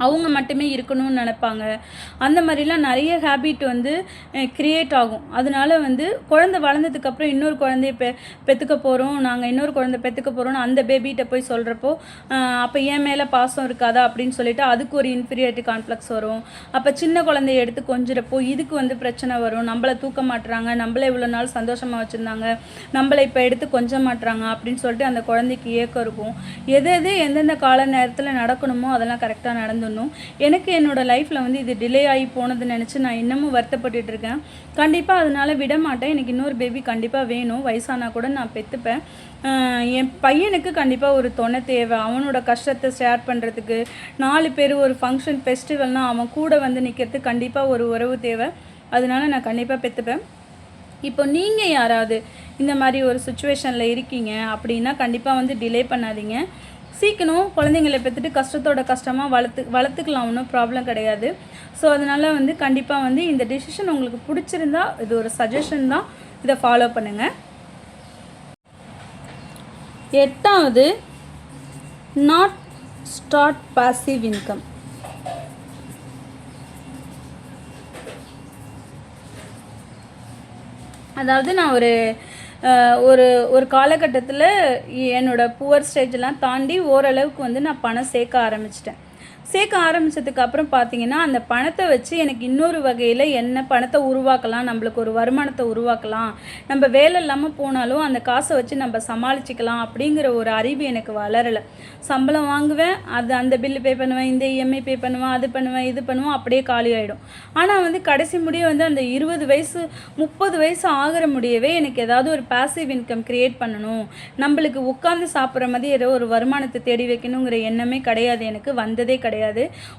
அவங்க மட்டுமே இருக்கணும்னு நினைப்பாங்க. அந்த மாதிரிலாம் நிறைய ஹேபிட் வந்து கிரியேட் ஆகும். அதனால வந்து குழந்தை வளர்ந்ததுக்கப்புறம் இன்னொரு குழந்தைய பெற்றுக்க போகிறோம், நாங்கள் இன்னொரு குழந்தை பெற்றுக்க போகிறோம்னு அந்த பேபிகிட்ட போய் சொல்கிறப்போ, அப்போ என் மேலே பாசம் இருக்காதா அப்படின்னு சொல்லிட்டு அதுக்கு ஒரு இன்ஃபீரியாரிட்டி காம்ப்ளெக்ஸ் வரும். அப்போ சின்ன குழந்தைய எடுத்து கொஞ்சிறப்போ இதுக்கு வந்து பிரச்சனை வரும். நம்மளை தூக்க மாட்டுறாங்க, நம்மளை இவ்வளோ நாள் சந்தோஷமாக வச்சுருந்தாங்க, நம்மளை இப்போ எடுத்து கொஞ்ச மாட்டுறாங்க அப்படின்னு சொல்லிட்டு அந்த குழந்தைக்கு ஏக்கம் இருக்கும். எது எந்தெந்த கால நேரத்தில் நடக்கணுமோ அதெல்லாம் கரெக்டாக நடந்துடணும். எனக்கு என்னோடய லைஃப்பில் வந்து இது டிலே ஆகி போனதுன்னு நினச்சி நான் இன்னமும் வருத்தப்பட்டுட்டு இருக்கேன். கண்டிப்பாக அதனால் விட மாட்டேன். எனக்கு இன்னொரு பேபி கண்டிப்பாக வேணும். வயசானா கூட நான் பெற்றுப்பேன். என் பையனுக்கு கண்டிப்பாக ஒரு துணை தேவை. அவனோட கஷ்டத்தை ஷேர் பண்ணுறதுக்கு 4 பேர் ஒரு ஃபங்க்ஷன் ஃபெஸ்டிவல்னால் அவன் கூட வந்து நிற்கிறதுக்கு கண்டிப்பாக ஒரு உறவு தேவை. அதனால நான் கண்டிப்பாக பெற்றுப்பேன். இப்போ நீங்கள் யாராவது இந்த மாதிரி ஒரு சுச்சுவேஷனில் இருக்கீங்க அப்படின்னா கண்டிப்பாக வந்து டிலே பண்ணாதீங்க. சீக்கிரம் குழந்தைங்களை பெற்றுட்டு கஷ்டத்தோட கஷ்டமாக வளர்த்துக்கலாம், ஒன்றும் ப்ராப்ளம் கிடையாது. ஸோ அதனால் வந்து கண்டிப்பாக வந்து இந்த டிசிஷன் உங்களுக்கு பிடிச்சிருந்தா இது ஒரு சஜஷன் தான், இதை ஃபாலோ பண்ணுங்கள். 8வது, நாட் ஸ்டார்ட் பாசிவ் இன்கம். அதாவது நான் ஒரு காலகட்டத்தில் என்னோடய புவர் ஸ்டேஜெலாம் தாண்டி ஓரளவுக்கு வந்து நான் பணம் சேர்க்க ஆரம்பித்ததுக்கு அப்புறம் பார்த்தீங்கன்னா அந்த பணத்தை வச்சு எனக்கு இன்னொரு வகையில் என்ன பணத்தை உருவாக்கலாம், நம்மளுக்கு ஒரு வருமானத்தை உருவாக்கலாம், நம்ம வேலை இல்லாமல் போனாலும் அந்த காசை வச்சு நம்ம சமாளிச்சிக்கலாம் அப்படிங்கிற ஒரு அறிவு எனக்கு வளரலை. சம்பளம் வாங்குவேன், அந்த பில்லு பே பண்ணுவேன், இந்த இஎம்ஐ பே பண்ணுவேன், அது பண்ணுவேன், இது பண்ணுவேன், அப்படியே காலி ஆகிடும். ஆனால் வந்து கடைசி முடிய வந்து அந்த 20 வயசு 30 வயசு ஆகிற முடியவே எனக்கு ஏதாவது ஒரு பாசிவ் இன்கம் க்ரியேட் பண்ணணும், நம்மளுக்கு உட்காந்து சாப்பிட்ற மாதிரி ஏதோ ஒரு வருமானத்தை தேடி வைக்கணுங்கிற எண்ணமே கிடையாது, எனக்கு வந்ததே கிடையாது.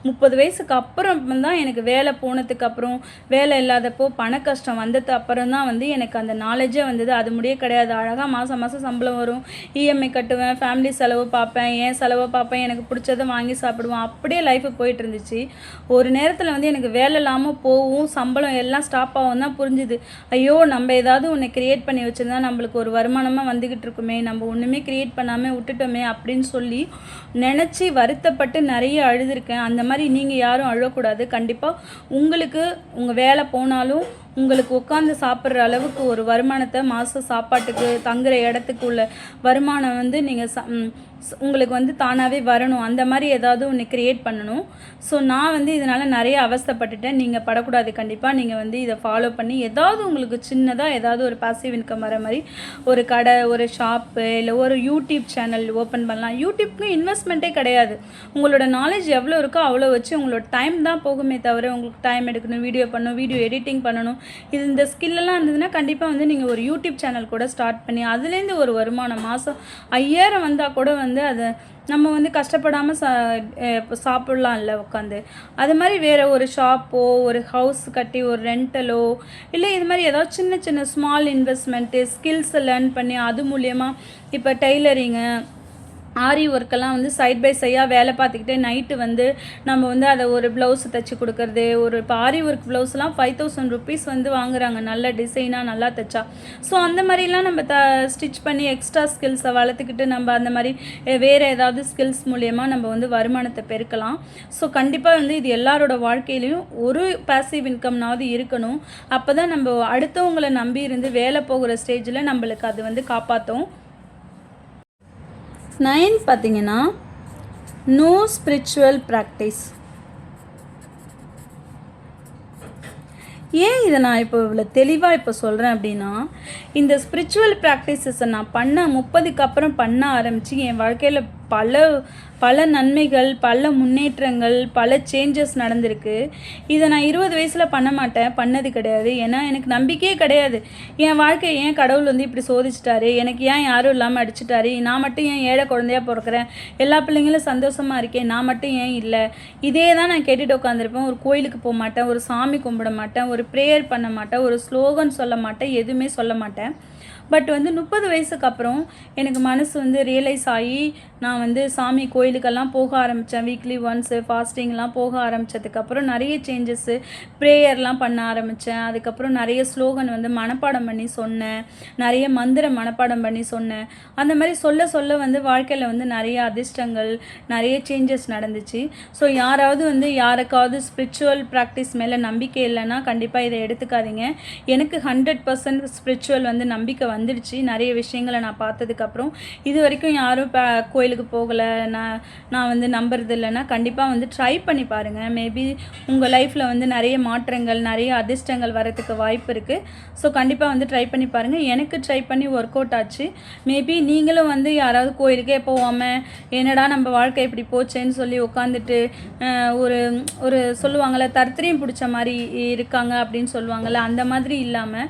30 வயசுக்கு அப்புறம் தான் எனக்கு வேலை போனதுக்கு அப்புறம், வேலை இல்லாதப்போ பண கஷ்டம் வந்ததுக்கு அப்புறம் தான் வந்து எனக்கு அந்த நாலேஜே வந்தது. அது முடியே கிடையாது. அழகாக மாதம் சம்பளம் வரும், இஎம்ஐ கட்டுவேன், ஃபேமிலி செலவு பார்ப்பேன், என் செலவை பார்ப்பேன், எனக்கு பிடிச்சதை வாங்கி சாப்பிடுவேன், அப்படியே லைஃபு போயிட்டு இருந்துச்சு. ஒரு நேரத்தில் வந்து எனக்கு வேலை இல்லாமல் போகும், சம்பளம் எல்லாம் ஸ்டாப் ஆகும் தான் புரிஞ்சுது. ஐயோ, நம்ம ஏதாவது ஒன்று க்ரியேட் பண்ணி வச்சுருந்தா நம்மளுக்கு ஒரு வருமானமாக வந்துக்கிட்டு இருக்குமே, நம்ம ஒன்றுமே க்ரியேட் பண்ணாமல் விட்டுட்டோமே அப்படின்னு சொல்லி நினச்சி வருத்தப்பட்டு நிறைய அழுதுருக்கேன். அந்த மாதிரி நீங்கள் யாரும் அழக்கூடாது. கண்டிப்பாக உங்களுக்கு உங்கள் வேலை போனாலும் உங்களுக்கு உட்காந்து சாப்பிட்ற அளவுக்கு ஒரு வருமானத்தை, மாத சாப்பாட்டுக்கு தங்குற இடத்துக்கு உள்ள வருமானம் வந்து நீங்கள் உங்களுக்கு வந்து தானாகவே வரணும். அந்த மாதிரி ஏதாவது ஒன்று க்ரியேட் பண்ணணும். ஸோ நான் வந்து இதனால் நிறைய அவஸ்தைப்பட்டுட்டேன். நீங்கள் படக்கூடாது. கண்டிப்பாக நீங்கள் வந்து இதை ஃபாலோ பண்ணி ஏதாவது உங்களுக்கு சின்னதாக ஏதாவது ஒரு பாசிவ் இன்கம் வர மாதிரி ஒரு கடை, ஒரு ஷாப்பு, இல்லை ஒரு யூடியூப் சேனல் ஓப்பன் பண்ணலாம். யூடியூப்க்கு இன்வெஸ்ட்மெண்ட்டே கிடையாது. உங்களோட நாலேஜ் எவ்வளோ இருக்கோ அவ்வளோ வச்சு உங்களோட டைம் தான் போகுமே தவிர உங்களுக்கு டைம் எடுக்கணும், வீடியோ பண்ணணும், வீடியோ எடிட்டிங் பண்ணணும், இந்த ஸ்கில்லெல்லாம் இருந்ததுன்னா கண்டிப்பாக வந்து நீங்கள் ஒரு யூடியூப் சேனல் கூட ஸ்டார்ட் பண்ணி அதுலேருந்து ஒரு வருமானம் மாதம் 5000 வந்தால் கூட வந்து அதை நம்ம வந்து கஷ்டப்படாமல் சாப்பிட்லாம் இல்லை உட்காந்து. அது மாதிரி வேறு ஒரு ஷாப்போ, ஒரு ஹவுஸ் கட்டி ஒரு ரெண்டலோ, இல்லை இது மாதிரி ஏதாவது சின்ன சின்ன ஸ்மால் இன்வெஸ்ட்மெண்ட்டு, ஸ்கில்ஸை லேர்ன் பண்ணி அது மூலியமாக இப்போ டெய்லரிங்கு, ஆரி ஒர்க்கெல்லாம் வந்து சைட் பை சைடாக வேலை பார்த்துக்கிட்டே நைட்டு வந்து நம்ம வந்து அதை ஒரு ப்ளவுஸ் தைச்சி கொடுக்குறது. இப்போ ஆரி ஒர்க் ப்ளவுஸ்லாம் 5000 ருபீஸ் வந்து வாங்குறாங்க, நல்ல டிசைனாக நல்லா தைச்சா. ஸோ அந்த மாதிரிலாம் நம்ம ஸ்டிச் பண்ணி எக்ஸ்ட்ரா ஸ்கில்ஸை வளர்த்துக்கிட்டு நம்ம அந்த மாதிரி வேறு ஏதாவது ஸ்கில்ஸ் மூலியமாக நம்ம வந்து வருமானத்தை பெருக்கலாம். ஸோ கண்டிப்பாக வந்து இது எல்லாரோட வாழ்க்கையிலையும் ஒரு பாசிவ் இன்கம்னாவது இருக்கணும். அப்போ தான் நம்ம அடுத்தவங்களை நம்பி இருந்து வேலை போகிற ஸ்டேஜில் நம்மளுக்கு அது வந்து காப்பாற்றும். 9 பார்த்தீங்கன்னா, நோ ஸ்பிரிச்சுவல் ப்ராக்டிஸ். ஏன் இதை நான் இப்போ இவ்வளோ தெளிவாக இப்போ சொல்கிறேன் அப்படின்னா, இந்த ஸ்பிரிச்சுவல் ப்ராக்டிஸஸை நான் 30க்கு அப்புறம் பண்ண ஆரம்பித்து என் வாழ்க்கையில் பல நன்மைகள், பல முன்னேற்றங்கள், பல சேஞ்சஸ் நடந்திருக்கு. இதை நான் 20 வயசில் பண்ண மாட்டேன், பண்ணது கிடையாது. ஏன்னா எனக்கு நம்பிக்கையே கிடையாது. என் வாழ்க்கையை ஏன் கடவுள் வந்து இப்படி சோதிச்சிட்டாரு, எனக்கு ஏன் யாரும் இல்லாமல் அடிச்சிட்டாரு, நான் மட்டும் ஏன் ஏழை குழந்தையாக பிறக்கிறேன், எல்லா பிள்ளைங்களும் சந்தோஷமாக இருக்கேன், நான் மட்டும் ஏன் இல்லை, இதே தான் நான் கேட்டுட்டு உட்காந்துருப்பேன். ஒரு கோயிலுக்கு போக மாட்டேன், ஒரு சாமி கும்பிட மாட்டேன், ஒரு ப்ரேயர் பண்ண மாட்டேன், ஒரு ஸ்லோகன் சொல்ல மாட்டேன், எதுவுமே சொல்ல மாட்டேன். பட் வந்து 30 வயசுக்கு அப்புறம் எனக்கு மனசு வந்து ரியலைஸ் ஆகி நான் வந்து சாமி கோயிலுக்கெல்லாம் போக ஆரம்பித்தேன். வீக்லி ஒன்ஸு ஃபாஸ்டிங்லாம் போக ஆரம்பித்ததுக்கப்புறம் நிறைய சேஞ்சஸ்ஸு, ப்ரேயர்லாம் பண்ண ஆரம்பித்தேன். அதுக்கப்புறம் நிறைய ஸ்லோகன் வந்து மனப்பாடம் பண்ணி சொன்னேன், நிறைய மந்திரம் மனப்பாடம் பண்ணி சொன்னேன். அந்த மாதிரி சொல்ல சொல்ல வந்து வாழ்க்கையில் வந்து நிறைய அதிர்ஷ்டங்கள், நிறைய சேஞ்சஸ் நடந்துச்சு. ஸோ யாராவது வந்து யாருக்காவது ஸ்பிரிச்சுவல் ப்ராக்டிஸ் மேலே நம்பிக்கை இல்லைன்னா கண்டிப்பாக இதை எடுத்துக்காதீங்க. எனக்கு 100% ஸ்பிரிச்சுவல் வந்து நம்பிக்கை வந்துடுச்சு. நிறைய விஷயங்களை நான் பார்த்ததுக்கப்புறம் இது வரைக்கும் யாரும் கோயிலுக்கு போகலை, நான் வந்து நம்புறது இல்லைன்னா கண்டிப்பாக வந்து ட்ரை பண்ணி பாருங்கள். மேபி உங்கள் லைஃப்பில் வந்து நிறைய மாற்றங்கள், நிறைய அதிர்ஷ்டங்கள் வரதுக்கு வாய்ப்பு இருக்குது. ஸோ கண்டிப்பாக வந்து ட்ரை பண்ணி பாருங்கள். எனக்கு ட்ரை பண்ணி ஒர்க் அவுட் ஆச்சு. மேபி நீங்களும் வந்து யாராவது கோயிலுக்கே போகாமல் என்னடா நம்ம வாழ்க்கை இப்படி போச்சேன்னு சொல்லி உட்காந்துட்டு ஒரு ஒரு சொல்லுவாங்கள்ல, தர்த்திரியம் பிடிச்ச மாதிரி இருக்காங்க அப்படின்னு சொல்லுவாங்கள்ல, அந்த மாதிரி இல்லாமல்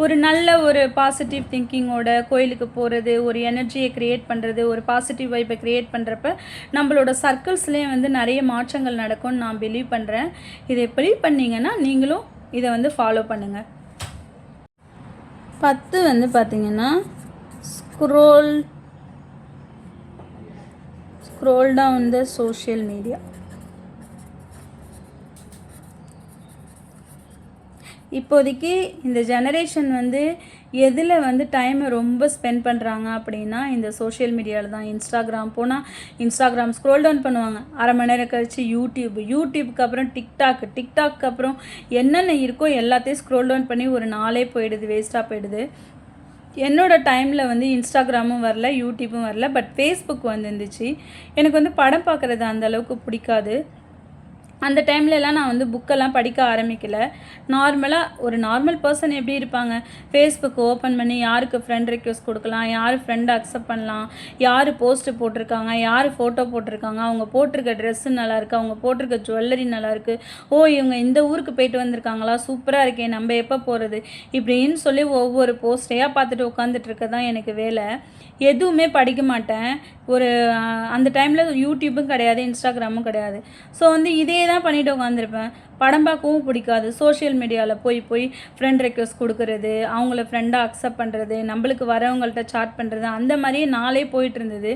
ஒரு நல்ல ஒரு பாசிட்டிவ் திங்கிங்கோட கோயிலுக்கு போகிறது, ஒரு எனர்ஜியை க்ரியேட் பண்ணுறது, ஒரு பாசிட்டிவ் வைப்பை க்ரியேட் பண்ணுறப்ப நம்மளோட சர்க்கிள்ஸ்லேயே வந்து நிறைய மாற்றங்கள் நடக்கும்னு நான் பிலீவ் பண்ணுறேன். இதை பிலீவ் பண்ணிங்கன்னா நீங்களும் இதை வந்து ஃபாலோ பண்ணுங்கள். 10 வந்து பார்த்திங்கன்னா scroll down the social media. இப்போதைக்கு இந்த ஜெனரேஷன் வந்து எதில் வந்து டைமை ரொம்ப ஸ்பெண்ட் பண்ணுறாங்க அப்படின்னா இந்த சோஷியல் மீடியாவில் தான். இன்ஸ்டாகிராம் போனால் இன்ஸ்டாகிராம் ஸ்க்ரோல் டவுன் பண்ணுவாங்க, அரை மணி நேரம் கழிச்சு யூடியூப்க்கு அப்புறம் டிக்டாக்கு அப்புறம் என்னென்ன இருக்கோ எல்லாத்தையும் ஸ்க்ரோல் டவுன் பண்ணி ஒரு நாளே போயிடுது, வேஸ்ட்டாக போயிடுது. என்னோடய டைமில் வந்து இன்ஸ்டாகிராமும் வரல, யூடியூப்பும் வரல, பட் ஃபேஸ்புக் வந்துருந்துச்சு. எனக்கு வந்து படம் பார்க்குறது அந்தளவுக்கு பிடிக்காது. அந்த டைம்லலாம் நான் வந்து புக்கெல்லாம் படிக்க ஆரம்பிக்கலை. ஒரு நார்மல் பர்சன் எப்படி இருப்பாங்க, ஃபேஸ்புக் ஓப்பன் பண்ணி யாருக்கு ஃப்ரெண்ட் ரிக்வெஸ்ட் கொடுக்கலாம், யார் ஃப்ரெண்டை அக்செப்ட் பண்ணலாம், யார் போஸ்ட்டு போட்டிருக்காங்க, யார் ஃபோட்டோ போட்டிருக்காங்க, அவங்க போட்டிருக்க ட்ரெஸ்ஸு நல்லாயிருக்கு, அவங்க போட்டிருக்க ஜுவல்லரி நல்லாயிருக்கு, இவங்க இந்த ஊருக்கு போயிட்டு வந்திருக்காங்களா, சூப்பராக இருக்கே, நம்ம எப்போ போகிறது, இப்படின்னு சொல்லி ஒவ்வொரு போஸ்ட்டையாக பார்த்துட்டு உட்காந்துட்டு இருக்க தான் எனக்கு வேலை. எதுவுமே படிக்க மாட்டேன். அந்த டைமில் யூடியூப்பும் கிடையாது, இன்ஸ்டாகிராமும் கிடையாது. ஸோ வந்து இதே தான் பண்ணிட்டு உட்காந்துருப்பேன். படம் பார்க்கவும் பிடிக்காது. சோஷியல் மீடியாவில் போய் ஃப்ரெண்ட் ரெக்வெஸ்ட் கொடுக்கறது, அவங்கள ஃப்ரெண்டாக அக்செப்ட் பண்ணுறது, நம்மளுக்கு வரவங்கள்ட்ட சாட் பண்ணுறது, அந்த மாதிரியே நாளே போயிட்டு இருந்தது.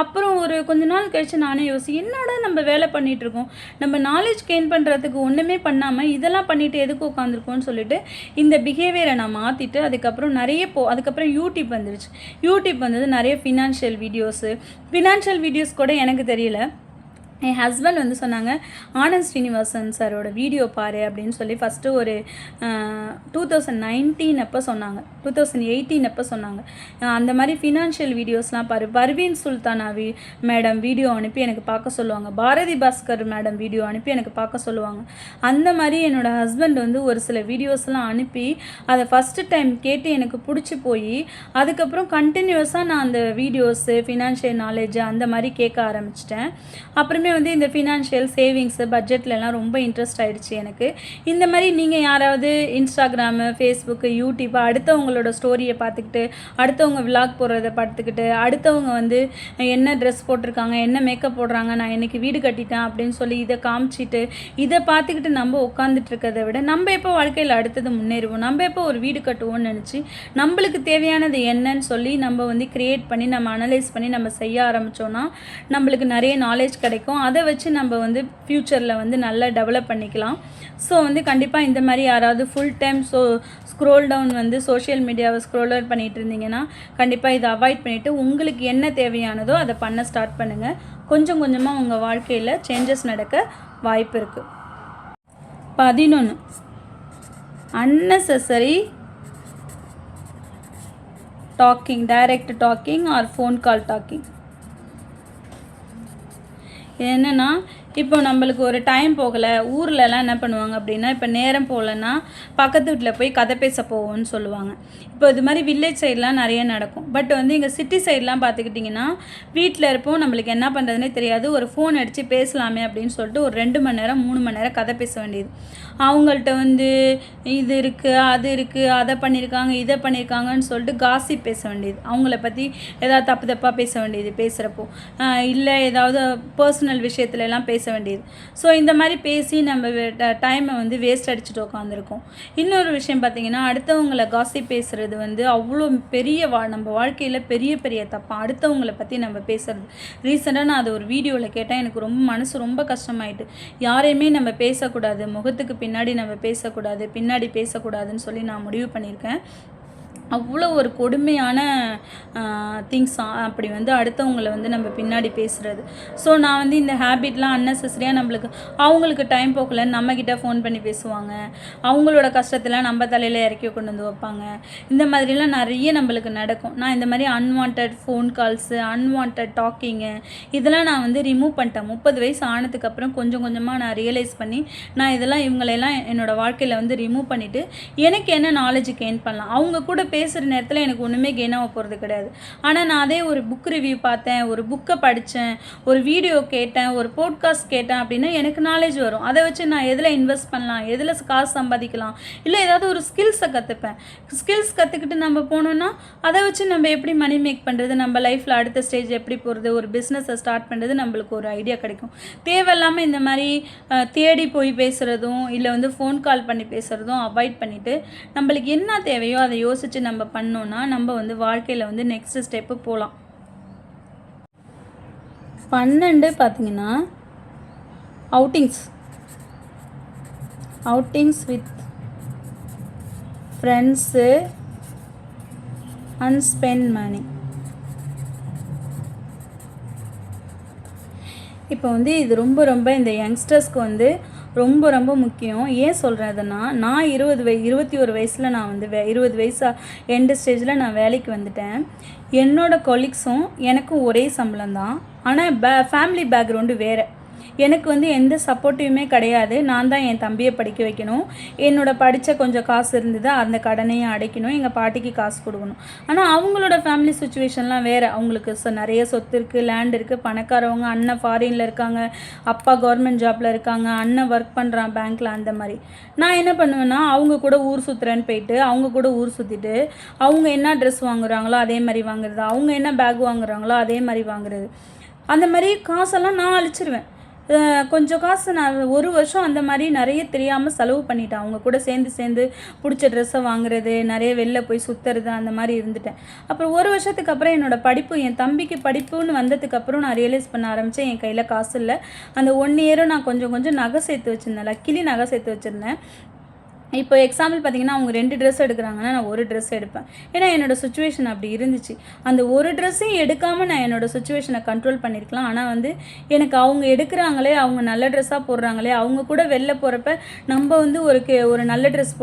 அப்புறம் ஒரு கொஞ்ச நாள் கழித்து நானே என்னடா நம்ம வேலை பண்ணிகிட்ருக்கோம், நம்ம நாலேஜ் கெயின் பண்ணுறதுக்கு ஒன்றுமே பண்ணாமல் இதெல்லாம் பண்ணிவிட்டு எதுக்கு உட்காந்துருக்கோன்னு சொல்லிட்டு இந்த பிஹேவியரை நான் மாற்றிட்டு அதுக்கப்புறம் அதுக்கப்புறம் யூடியூப் வந்துடுச்சு. யூடியூப் வந்தது நிறைய ஃபினான்ஷியல் வீடியோஸ் கூட எனக்கு தெரியல. என் ஹஸ்பண்ட் வந்து சொன்னாங்க, ஆனந்த் ஸ்ரீனிவாசன் சாரோட வீடியோ பாரு அப்படின்னு சொல்லி ஃபஸ்ட்டு ஒரு 2019 அப்போ சொன்னாங்க, 2018 அப்போ சொன்னாங்க. அந்த மாதிரி ஃபினான்ஷியல் வீடியோஸ்லாம் பாரு, பர்வீன் சுல்தானா மேடம் வீடியோ அனுப்பி எனக்கு பார்க்க சொல்லுவாங்க, பாரதி பாஸ்கர் மேடம் வீடியோ அனுப்பி எனக்கு பார்க்க சொல்லுவாங்க. அந்த மாதிரி என்னோடய ஹஸ்பண்ட் வந்து ஒரு சில வீடியோஸ்லாம் அனுப்பி அதை ஃபஸ்ட்டு டைம் கேட்டு எனக்கு பிடிச்சி போய் அதுக்கப்புறம் கண்டினியூஸாக நான் அந்த வீடியோஸு, ஃபினான்ஷியல் நாலேஜ் அந்த மாதிரி கேட்க ஆரம்பிச்சிட்டேன். அப்புறமே வந்து இந்த ஃபினான்ஷியல் சேவிங்ஸு, பட்ஜெட்லலாம் ரொம்ப இன்ட்ரெஸ்ட் ஆகிடுச்சு எனக்கு. இந்த மாதிரி நீங்கள் யாராவது இன்ஸ்டாகிராமு, ஃபேஸ்புக்கு, யூடியூப்பு அடுத்தவங்களோட ஸ்டோரியை பார்த்துக்கிட்டு, அடுத்தவங்க விலாக் போடுறத பார்த்துக்கிட்டு, அடுத்தவங்க வந்து என்ன ட்ரெஸ் போட்டிருக்காங்க, என்ன மேக்கப் போடுறாங்க, நான் இன்றைக்கி வீடு கட்டிட்டேன் அப்படின்னு சொல்லி இதை காமிச்சிட்டு இதை பார்த்துக்கிட்டு நம்ம உட்காந்துட்டு இருக்கிறத விட நம்ம எப்போ வாழ்க்கையில் அடுத்தது முன்னேறுவோம், நம்ம எப்போ ஒரு வீடு கட்டுவோம்னு நினச்சி நம்மளுக்கு தேவையானது என்னன்னு சொல்லி நம்ம வந்து க்ரியேட் பண்ணி நம்ம அனலைஸ் பண்ணி நம்ம செய்ய ஆரம்பித்தோன்னா நம்மளுக்கு நிறைய நாலேஜ் கிடைக்கும். அதை வச்சு நம்ம வந்து ஃப்யூச்சரில் வந்து நல்லா டெவலப் பண்ணிக்கலாம். ஸோ வந்து கண்டிப்பாக இந்த மாதிரி யாராவது ஃபுல் டைம் ஸ்க்ரோல் டவுன் வந்து சோஷியல் மீடியாவை ஸ்க்ரோல் டவுன் பண்ணிகிட்டு இருந்தீங்கன்னா கண்டிப்பாக இதை அவாய்ட் பண்ணிவிட்டு உங்களுக்கு என்ன தேவையானதோ அதை பண்ண ஸ்டார்ட் பண்ணுங்கள். கொஞ்சம் கொஞ்சமாக உங்கள் வாழ்க்கையில் சேஞ்சஸ் நடக்க வாய்ப்பு இருக்குது. 11 unnecessary talking, direct talking or phone call talking. என்னென்னா, இப்போ நம்மளுக்கு ஒரு டைம் போகலை, ஊர்லலாம் என்ன பண்ணுவாங்க அப்படின்னா, இப்போ நேரம் போகலன்னா பக்கத்து வீட்டில் போய் கதை பேச போவோம்னு சொல்லுவாங்க. இப்போ இது மாதிரி வில்லேஜ் சைட்லாம் நிறைய நடக்கும். பட் வந்து இங்கே சிட்டி சைட்லாம் பார்த்துக்கிட்டிங்கன்னா வீட்டில் இருப்போம், நம்மளுக்கு என்ன பண்ணுறதுனே தெரியாது, ஒரு ஃபோன் அடித்து பேசலாமே அப்படின்னு சொல்லிட்டு ஒரு 2 மணி நேரம் 3 மணி நேரம் கதை பேச வேண்டியது. அவங்கள்ட்ட வந்து இது இருக்குது, அது இருக்குது, அதை பண்ணியிருக்காங்க, இதை பண்ணியிருக்காங்கன்னு சொல்லிட்டு காசிப் பேச வேண்டியது. அவங்கள பற்றி ஏதாவது தப்பாக பேச வேண்டியது பேசுகிறப்போ, இல்லை ஏதாவது பர்சனல் விஷயத்துலலாம் பேச பேச வேண்டியது. ஸோ இந்த மாதிரி பேசி நம்ம டைமை வந்து வேஸ்ட் அடிச்சுட்டு உட்காந்துருக்கோம். இன்னொரு விஷயம் பார்த்திங்கன்னா, அடுத்தவங்களை காசிப் பேசுகிறது வந்து அவ்வளோ பெரிய நம்ம வாழ்க்கையில் பெரிய பெரிய தப்பாக அடுத்தவங்களை பற்றி நம்ம பேசுகிறது. ரீசெண்டாக நான் அதை ஒரு வீடியோவில் கேட்டேன். எனக்கு மனசு ரொம்ப கஷ்டமாயிட்டு. யாரையுமே நம்ம பேசக்கூடாது, முகத்துக்கு பின்னாடி நம்ம பேசக்கூடாது, பின்னாடி பேசக்கூடாதுன்னு சொல்லி நான் முடிவு பண்ணியிருக்கேன். அவ்வளோ ஒரு கொடுமையான திங்ஸ் அப்படி வந்து அடுத்தவங்களை வந்து நம்ம பின்னாடி பேசுகிறது. ஸோ நான் வந்து இந்த ஹேபிட்லாம் அன்னெசரியாக அவங்களுக்கு டைம் போகல நம்மக்கிட்ட ஃபோன் பண்ணி பேசுவாங்க. அவங்களோட கஷ்டத்தெல்லாம் நம்ம தலையில் இறக்கி கொண்டு வந்து வைப்பாங்க. இந்த மாதிரிலாம் நிறைய நம்மளுக்கு நடக்கும். நான் இந்த மாதிரி unwanted phone calls, unwanted talking இதெல்லாம் நான் வந்து ரிமூவ் பண்ணிட்டேன். 30 வயசு ஆனதுக்கப்புறம் கொஞ்சம் கொஞ்சமாக நான் ரியலைஸ் பண்ணி நான் இவங்களையெல்லாம் என்னோடய வாழ்க்கையில் வந்து ரிமூவ் பண்ணிவிட்டு எனக்கு என்ன நாலேஜ் கெயின் பண்ணலாம். அவங்க கூட பேசுகிற நேரத்தில் எனக்கு ஒன்றுமே கெயின் ஆக போகிறது கிடையாது. ஆனால் நான் அதே ஒரு புக் ரிவ்யூ பார்த்தேன், ஒரு புக்கை படித்தேன், ஒரு வீடியோ கேட்டேன், ஒரு போட்காஸ்ட் கேட்டேன் அப்படின்னா எனக்கு நாலேஜ் வரும். அதை வச்சு நான் எதில் இன்வெஸ்ட் பண்ணலாம், எதில் காசு சம்பாதிக்கலாம், இல்லை ஏதாவது ஒரு ஸ்கில்ஸை கற்றுப்பேன். ஸ்கில்ஸ் கற்றுக்கிட்டு நம்ம போனோன்னா அதை வச்சு நம்ம எப்படி மணி மேக் பண்ணுறது, நம்ம லைஃப்பில் அடுத்த ஸ்டேஜ் எப்படி போகிறது, ஒரு பிஸ்னஸை ஸ்டார்ட் பண்ணுறது நம்மளுக்கு ஒரு ஐடியா கிடைக்கும். தேவையில்லாமல் இந்த மாதிரி தேடி போய் பேசுகிறதும் இல்லை வந்து ஃபோன் கால் பண்ணி பேசுகிறதும் அவாய்ட் பண்ணிவிட்டு நம்மளுக்கு என்ன தேவையோ அதை யோசித்து நம்ம பண்ணோன்னா நம்ம வந்து வாழ்க்கையில் வந்து நெக்ஸ்ட் ஸ்டெப்பு போகலாம். 12 பார்த்திங்கன்னா outings with friends and spend money. இப்போ வந்து இது ரொம்ப இந்த யங்ஸ்டர்ஸ்க்கு வந்து ரொம்ப முக்கியம். ஏன் சொல்கிறதுன்னா, நான் 21 வயசில் நான் வந்து 20 வயசு எண்டு ஸ்டேஜில் நான் வேலைக்கு வந்துட்டேன். என்னோடய கொலீக்ஸும் எனக்கும் ஒரே சம்பளம் தான். ஆனால் ஃபேமிலி பேக்ரவுண்டு வேறு. எனக்கு வந்து எந்த சப்போர்ட்டிவுமே கிடையாது. நான் தான் என் தம்பியை படிக்க வைக்கணும். படித்த கொஞ்சம் காசு இருந்தது, அந்த கடனையும் அடைக்கணும், எங்கள் பாட்டிக்கு காசு கொடுக்கணும். ஆனால் அவங்களோட ஃபேமிலி சுச்சுவேஷன்லாம் வேறு. அவங்களுக்கு நிறைய சொத்து இருக்குது, லேண்ட் இருக்குது, பணக்காரவங்க, அண்ணன் ஃபாரினில் இருக்காங்க, அப்பா கவர்மெண்ட் ஜாப்பில் இருக்காங்க, அண்ணன் ஒர்க் பண்ணுறான் பேங்க்கில். அந்த மாதிரி நான் என்ன பண்ணுவேன்னா, அவங்க கூட ஊர் சுற்றுறேன்னு போயிட்டு அவங்க கூட ஊர் சுற்றிட்டு அவங்க என்ன ட்ரெஸ் வாங்குறாங்களோ அதே மாதிரி வாங்குறது, அவங்க என்ன பேக் வாங்குறாங்களோ அதே மாதிரி வாங்குறது. அந்த மாதிரி காசெல்லாம் நான் அழிச்சிருவேன். கொஞ்சம் காசு நான் 1 வருஷம் அந்த மாதிரி நிறைய தெரியாமல் செலவு பண்ணிட்டேன். அவங்க கூட சேர்ந்து பிடிச்ச ட்ரெஸ்ஸை வாங்குறது, நிறைய வெளில போய் சுற்றுறது, அந்த மாதிரி இருந்துட்டேன். அப்புறம் 1 வருஷத்துக்கு அப்புறம் என்னோடய படிப்பு, என் தம்பிக்கு படிப்புன்னு வந்ததுக்கப்புறம் நான் ரியலைஸ் பண்ண ஆரம்பித்தேன், என் கையில் காசு இல்லை. அந்த 1 இயரும் நான் கொஞ்சம் நகை சேர்த்து வச்சுருந்தேன், லக்கிலி நகை சேர்த்து வச்சுருந்தேன். இப்போ எக்ஸாம்பிள் பார்த்தீங்கன்னா, அவங்க 2 ட்ரெஸ் எடுக்கிறாங்கன்னா நான் 1 ட்ரெஸ் எடுப்பேன். ஏன்னா என்னோடய சுச்சுவேஷன் அப்படி இருந்துச்சு. அந்த 1 ட்ரெஸ்ஸையும் எடுக்காமல் நான் என்னோடய சுச்சுவேஷனை கண்ட்ரோல் பண்ணியிருக்கலாம். ஆனால் வந்து எனக்கு அவங்க எடுக்கிறாங்களே, அவங்க நல்ல ட்ரெஸ்ஸாக போடுறாங்களே, அவங்க கூட வெளில போகிறப்ப நம்ம வந்து ஒரு நல்ல ட்ரெஸ்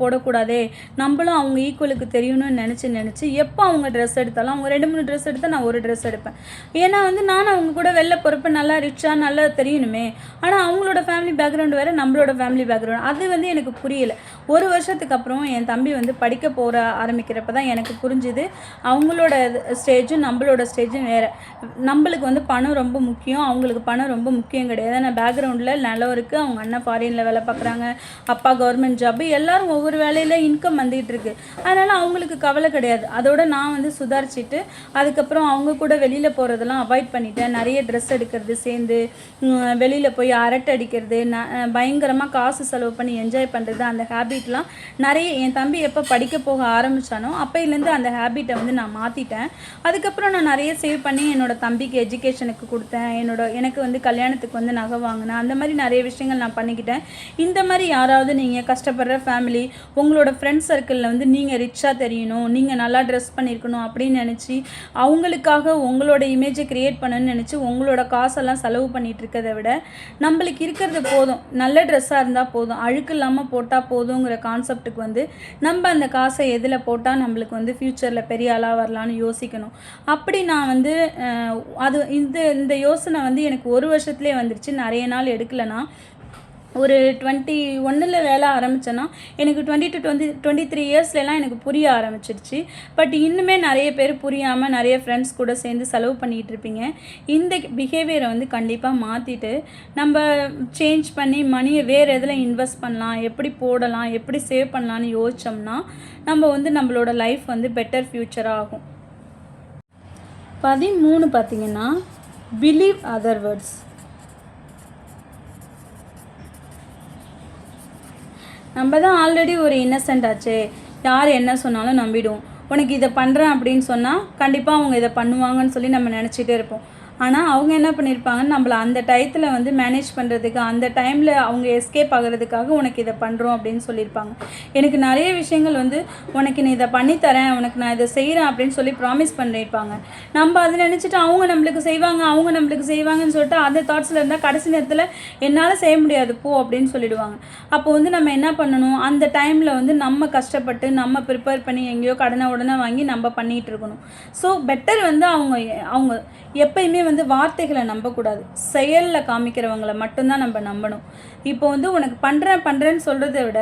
போடக்கூடாதே, நம்மளும் அவங்க ஈக்குவலுக்கு தெரியணும்னு நினச்சி எப்போ அவங்க ட்ரெஸ் எடுத்தாலும் அவங்க 2-3 ட்ரெஸ் எடுத்தால் நான் 1 ட்ரெஸ் எடுப்பேன். ஏன்னா வந்து நானும் அவங்க கூட வெளில போகிறப்ப நல்லா ரிச்சாக நல்லா தெரியணுமே. ஆனால் அவங்களோட ஃபேமிலி பேக்ரவுண்டு வேறு, நம்மளோட ஃபேமிலி பேக்ரவுண்டு அது வந்து எனக்கு புரியலை. 1 வருஷத்துக்கு அப்புறம் என் தம்பி வந்து படிக்க ஆரம்பிக்கிறப்ப தான் எனக்கு புரிஞ்சுது, அவங்களோட ஸ்டேஜும் நம்மளோட ஸ்டேஜும் வேறு. நம்மளுக்கு வந்து பணம் ரொம்ப முக்கியம், அவங்களுக்கு பணம் ரொம்ப முக்கியம் கிடையாது. ஆனால் பேக்ரவுண்டில் நிலம் இருக்குது, அவங்க அண்ணன் ஃபாரினில் வேலை பார்க்குறாங்க, அப்பா கவர்மெண்ட் ஜாப்பு, எல்லோரும் ஒவ்வொரு வேலையில் இன்கம் வந்துகிட்டு இருக்குது. அதனால் அவங்களுக்கு கவலை கிடையாது. அதோட நான் வந்து சுதாரிச்சுட்டு அதுக்கப்புறம் அவங்க கூட வெளியில் போகிறதெல்லாம் அவாய்ட் பண்ணிட்டேன். நிறைய ட்ரெஸ் எடுக்கிறது, சேர்ந்து வெளியில் போய் அரட்டை அடிக்கிறது, பயங்கரமாக காசு செலவு பண்ணி என்ஜாய் பண்ணுறது, அந்த ஹேபிட்லாம் நிறைய என் தம்பி எப்போ படிக்க போக ஆரம்பித்தானோ அப்போலேருந்து அந்த ஹேபிட்டை வந்து நான் மாற்றிட்டேன். அதுக்கப்புறம் நான் நிறைய சேவ் பண்ணி என்னோடய தம்பிக்கு எஜுகேஷனுக்கு கொடுத்தேன். எனக்கு வந்து கல்யாணத்துக்கு வந்து நகை வாங்கினேன். அந்த மாதிரி நிறைய விஷயங்கள் நான் பண்ணிக்கிட்டேன். இந்த மாதிரி யாராவது நீங்கள் கஷ்டப்படுற ஃபேமிலி, உங்களோட ஃப்ரெண்ட்ஸ் சர்க்கிளில் வந்து நீங்கள் ரிச்சாக தெரியணும், நீங்கள் நல்லா ட்ரெஸ் பண்ணியிருக்கணும் அப்படின்னு நினச்சி அவங்களுக்காக உங்களோட இமேஜை க்ரியேட் பண்ணணும்னு நினச்சி உங்களோட காசெல்லாம் செலவு பண்ணிகிட்டு இருக்கிறத விட நம்மளுக்கு இருக்கிறது போதும், நல்ல ட்ரெஸ்ஸாக இருந்தால் போதும், அழுக்கு இல்லாமல் போட்டால் போதுங்கிற கான்செப்டுக்கு வந்து நம்ம அந்த காசை எதில் போட்டால் நம்மளுக்கு வந்து ஃப்யூச்சரில் பெரிய ஆளாக வரலான்னு யோசிக்கணும். அப்படி நான் வந்து அது இந்த யோசனை வந்து எனக்கு 1 வருஷத்துலேயே வந்துருச்சு. நிறைய நாள் எடுக்கலைன்னா ஒரு 21 வேலை ஆரம்பித்தேன்னா எனக்கு 20 to 23 இயர்ஸ்லாம் எனக்கு புரிய ஆரம்பிச்சிருச்சு. பட் இன்னுமே நிறைய பேர் புரியாமல் நிறைய ஃப்ரெண்ட்ஸ் கூட சேர்ந்து செலவு பண்ணிகிட்டு இருப்பீங்க. இந்த பிஹேவியரை வந்து கண்டிப்பாக மாற்றிட்டு நம்ம சேஞ்ச் பண்ணி மணியை வேறு எதில் இன்வெஸ்ட் பண்ணலாம், எப்படி போடலாம், எப்படி சேவ் பண்ணலான்னு யோசித்தோம்னா நம்ம வந்து நம்மளோட லைஃப் வந்து பெட்டர் ஃப்யூச்சராக ஆகும். 13 பார்த்திங்கன்னா, பிலீவ் அதர் வேர்ட்ஸ். நம்ம தான் ஆல்ரெடி ஒரு இன்னசென்ட் ஆச்சே, யார் என்ன சொன்னாலும் நம்பிடுவோம். உனக்கு இதை பண்ணுறேன் அப்படின்னு சொன்னால் கண்டிப்பாக அவங்க இதை பண்ணுவாங்கன்னு சொல்லி நம்ம நினச்சிட்டே இருப்போம். ஆனால் அவங்க என்ன பண்ணியிருப்பாங்கன்னு நம்மளை அந்த டயத்தில் வந்து மேனேஜ் பண்ணுறதுக்கு, அந்த டைமில் அவங்க எஸ்கேப் ஆகிறதுக்காக உனக்கு இதை பண்ணுறோம் அப்படின்னு சொல்லியிருப்பாங்க. எனக்கு நிறைய விஷயங்கள் வந்து உனக்கு நீ இதை பண்ணித்தரேன், உனக்கு நான் இதை செய்கிறேன் அப்படின்னு சொல்லி ப்ராமிஸ் பண்ணியிருப்பாங்க. நம்ம அதை நினச்சிட்டு அவங்க நம்மளுக்கு செய்வாங்கன்னு சொல்லிட்டு அந்த தாட்ஸில் இருந்தால் கடைசி நேரத்தில் என்னால் செய்ய முடியாது போ அப்படின்னு சொல்லிடுவாங்க. அப்போ வந்து நம்ம என்ன பண்ணணும், அந்த டைமில் வந்து நம்ம கஷ்டப்பட்டு நம்ம ப்ரிப்பேர் பண்ணி எங்கேயோ கடனை உடனே வாங்கி நம்ம பண்ணிகிட்டு இருக்கணும். ஸோ பெட்டர் வந்து அவங்க எப்பயுமே வந்து வார்த்தைகளை நம்பக்கூடாது, செயலில் காமிக்கிறவங்களை மட்டும்தான் நம்ம நம்பணும். இப்போ வந்து உனக்கு பண்ணுறேன்னு சொல்கிறத விட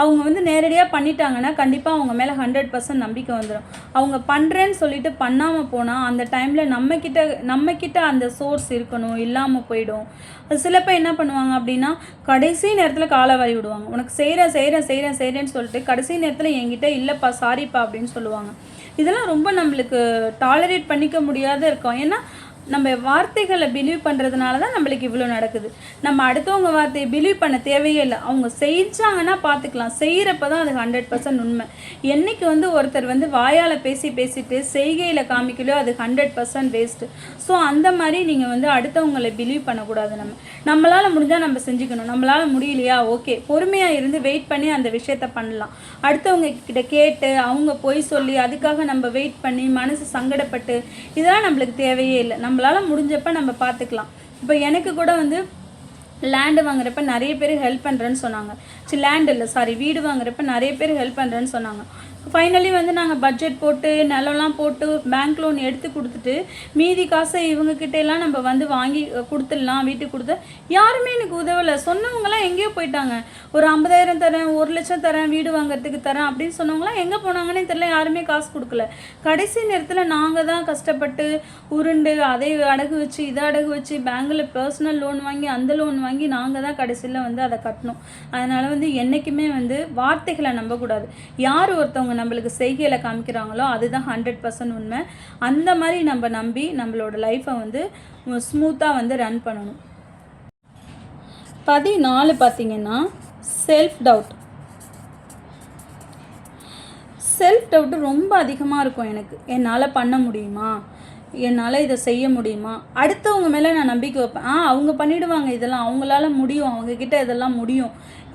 அவங்க வந்து நேரடியாக பண்ணிட்டாங்கன்னா கண்டிப்பாக அவங்க மேலே 100% நம்பிக்கை வந்துடும். அவங்க பண்ணுறேன்னு சொல்லிட்டு பண்ணாமல் போனால் அந்த டைமில் நம்மக்கிட்ட அந்த சோர்ஸ் இருக்கணும், இல்லாமல் போயிடும். சில பேர் என்ன பண்ணுவாங்க அப்படின்னா கடைசி நேரத்தில் காலை வாரி விடுவாங்க. உனக்கு செய்கிறேன்னு சொல்லிட்டு கடைசி நேரத்தில் என்கிட்ட இல்லைப்பா சாரிப்பா அப்படின்னு சொல்லுவாங்க. இதெல்லாம் ரொம்ப நம்மளுக்கு டாலரேட் பண்ணிக்க முடியாத இருக்கும். ஏன்னா நம்ம வார்த்தைகளை பிலீவ் பண்ணுறதுனால தான் நம்மளுக்கு இவ்வளோ நடக்குது. நம்ம அடுத்தவங்க வார்த்தையை பிலீவ் பண்ண தேவையே இல்லை. அவங்க செஞ்சாங்கன்னா பார்த்துக்கலாம், செய்கிறப்ப தான் அது 100% உண்மை. என்றைக்கு வந்து ஒருத்தர் வந்து வாயால் பேசிட்டு செய்கையில் காமிக்கலையோ அது 100% வேஸ்ட்டு. ஸோ அந்த மாதிரி நீங்கள் வந்து அடுத்தவங்களை பிலீவ் பண்ணக்கூடாது. நம்மளால் முடிஞ்சால் நம்ம செஞ்சுக்கணும். நம்மளால் முடியலையா, ஓகே, பொறுமையாக இருந்து வெயிட் பண்ணி அந்த விஷயத்த பண்ணலாம். அடுத்தவங்க கிட்ட கேட்டு அவங்க போய் சொல்லி அதுக்காக நம்ம வெயிட் பண்ணி மனசு சங்கடப்பட்டு இதெல்லாம் நம்மளுக்கு தேவையே இல்லை. நம்மளால் முடிஞ்சப்போ நம்ம பார்த்துக்கலாம். இப்போ எனக்கு கூட வந்து லேண்டு வாங்குறப்ப நிறைய பேர் ஹெல்ப் பண்ணுறேன்னு சொன்னாங்க. வீடு வாங்குறப்ப நிறைய பேர் ஹெல்ப் பண்ணுறேன்னு சொன்னாங்க. ஃபைனலி வந்து நாங்கள் பட்ஜெட் போட்டு நிலம்லாம் போட்டு பேங்க் லோன் எடுத்து கொடுத்துட்டு மீதி காசை இவங்கக்கிட்டெல்லாம் நம்ம வந்து வாங்கி கொடுத்துடலாம் வீட்டுக்கு கொடுத்து யாருமே எனக்கு உதவலை. சொன்னவங்களாம் எங்கேயோ போயிட்டாங்க. ஒரு 50,000 தரேன், 1 லட்சம் தரேன், வீடு வாங்குறதுக்கு தரேன் அப்படின்னு சொன்னவங்களாம் எங்கே போனாங்கன்னே தெரியல. யாருமே காசு கொடுக்கல. கடைசி நேரத்தில் நாங்கள் தான் கஷ்டப்பட்டு உருண்டு அதை அடகு வச்சு இதை அடகு வச்சு பேங்கில் பர்சனல் லோன் வாங்கி அந்த லோன் வாங்கி நாங்கள் தான் கடைசியில் வந்து அதை கட்டணும். அதனால் வந்து என்றைக்குமே வந்து வார்த்தைகளை நம்பக்கூடாது. யார் ஒருத்தவங்க நம்மளுக்கு செய்கையில் காமிக்கிறாங்களோ அதுதான் 100% உண்மை. அந்த மாதிரி நம்ம நம்பி நம்மளோட லைஃப்பை வந்து ஸ்மூத்தாக வந்து ரன் பண்ணணும். 14 பார்த்தீங்கன்னா செல்ஃப் டவுட் ரொம்ப அதிகமாக இருக்கும். எனக்கு என்னால் பண்ண முடியுமா, என்னால் இதை செய்ய முடியுமா, அடுத்தவங்க மேலே நான் நம்பிக்கை வைப்பேன். அவங்க பண்ணிவிடுவாங்க, இதெல்லாம் அவங்களால முடியும், அவங்கக்கிட்ட இதெல்லாம் முடியும்,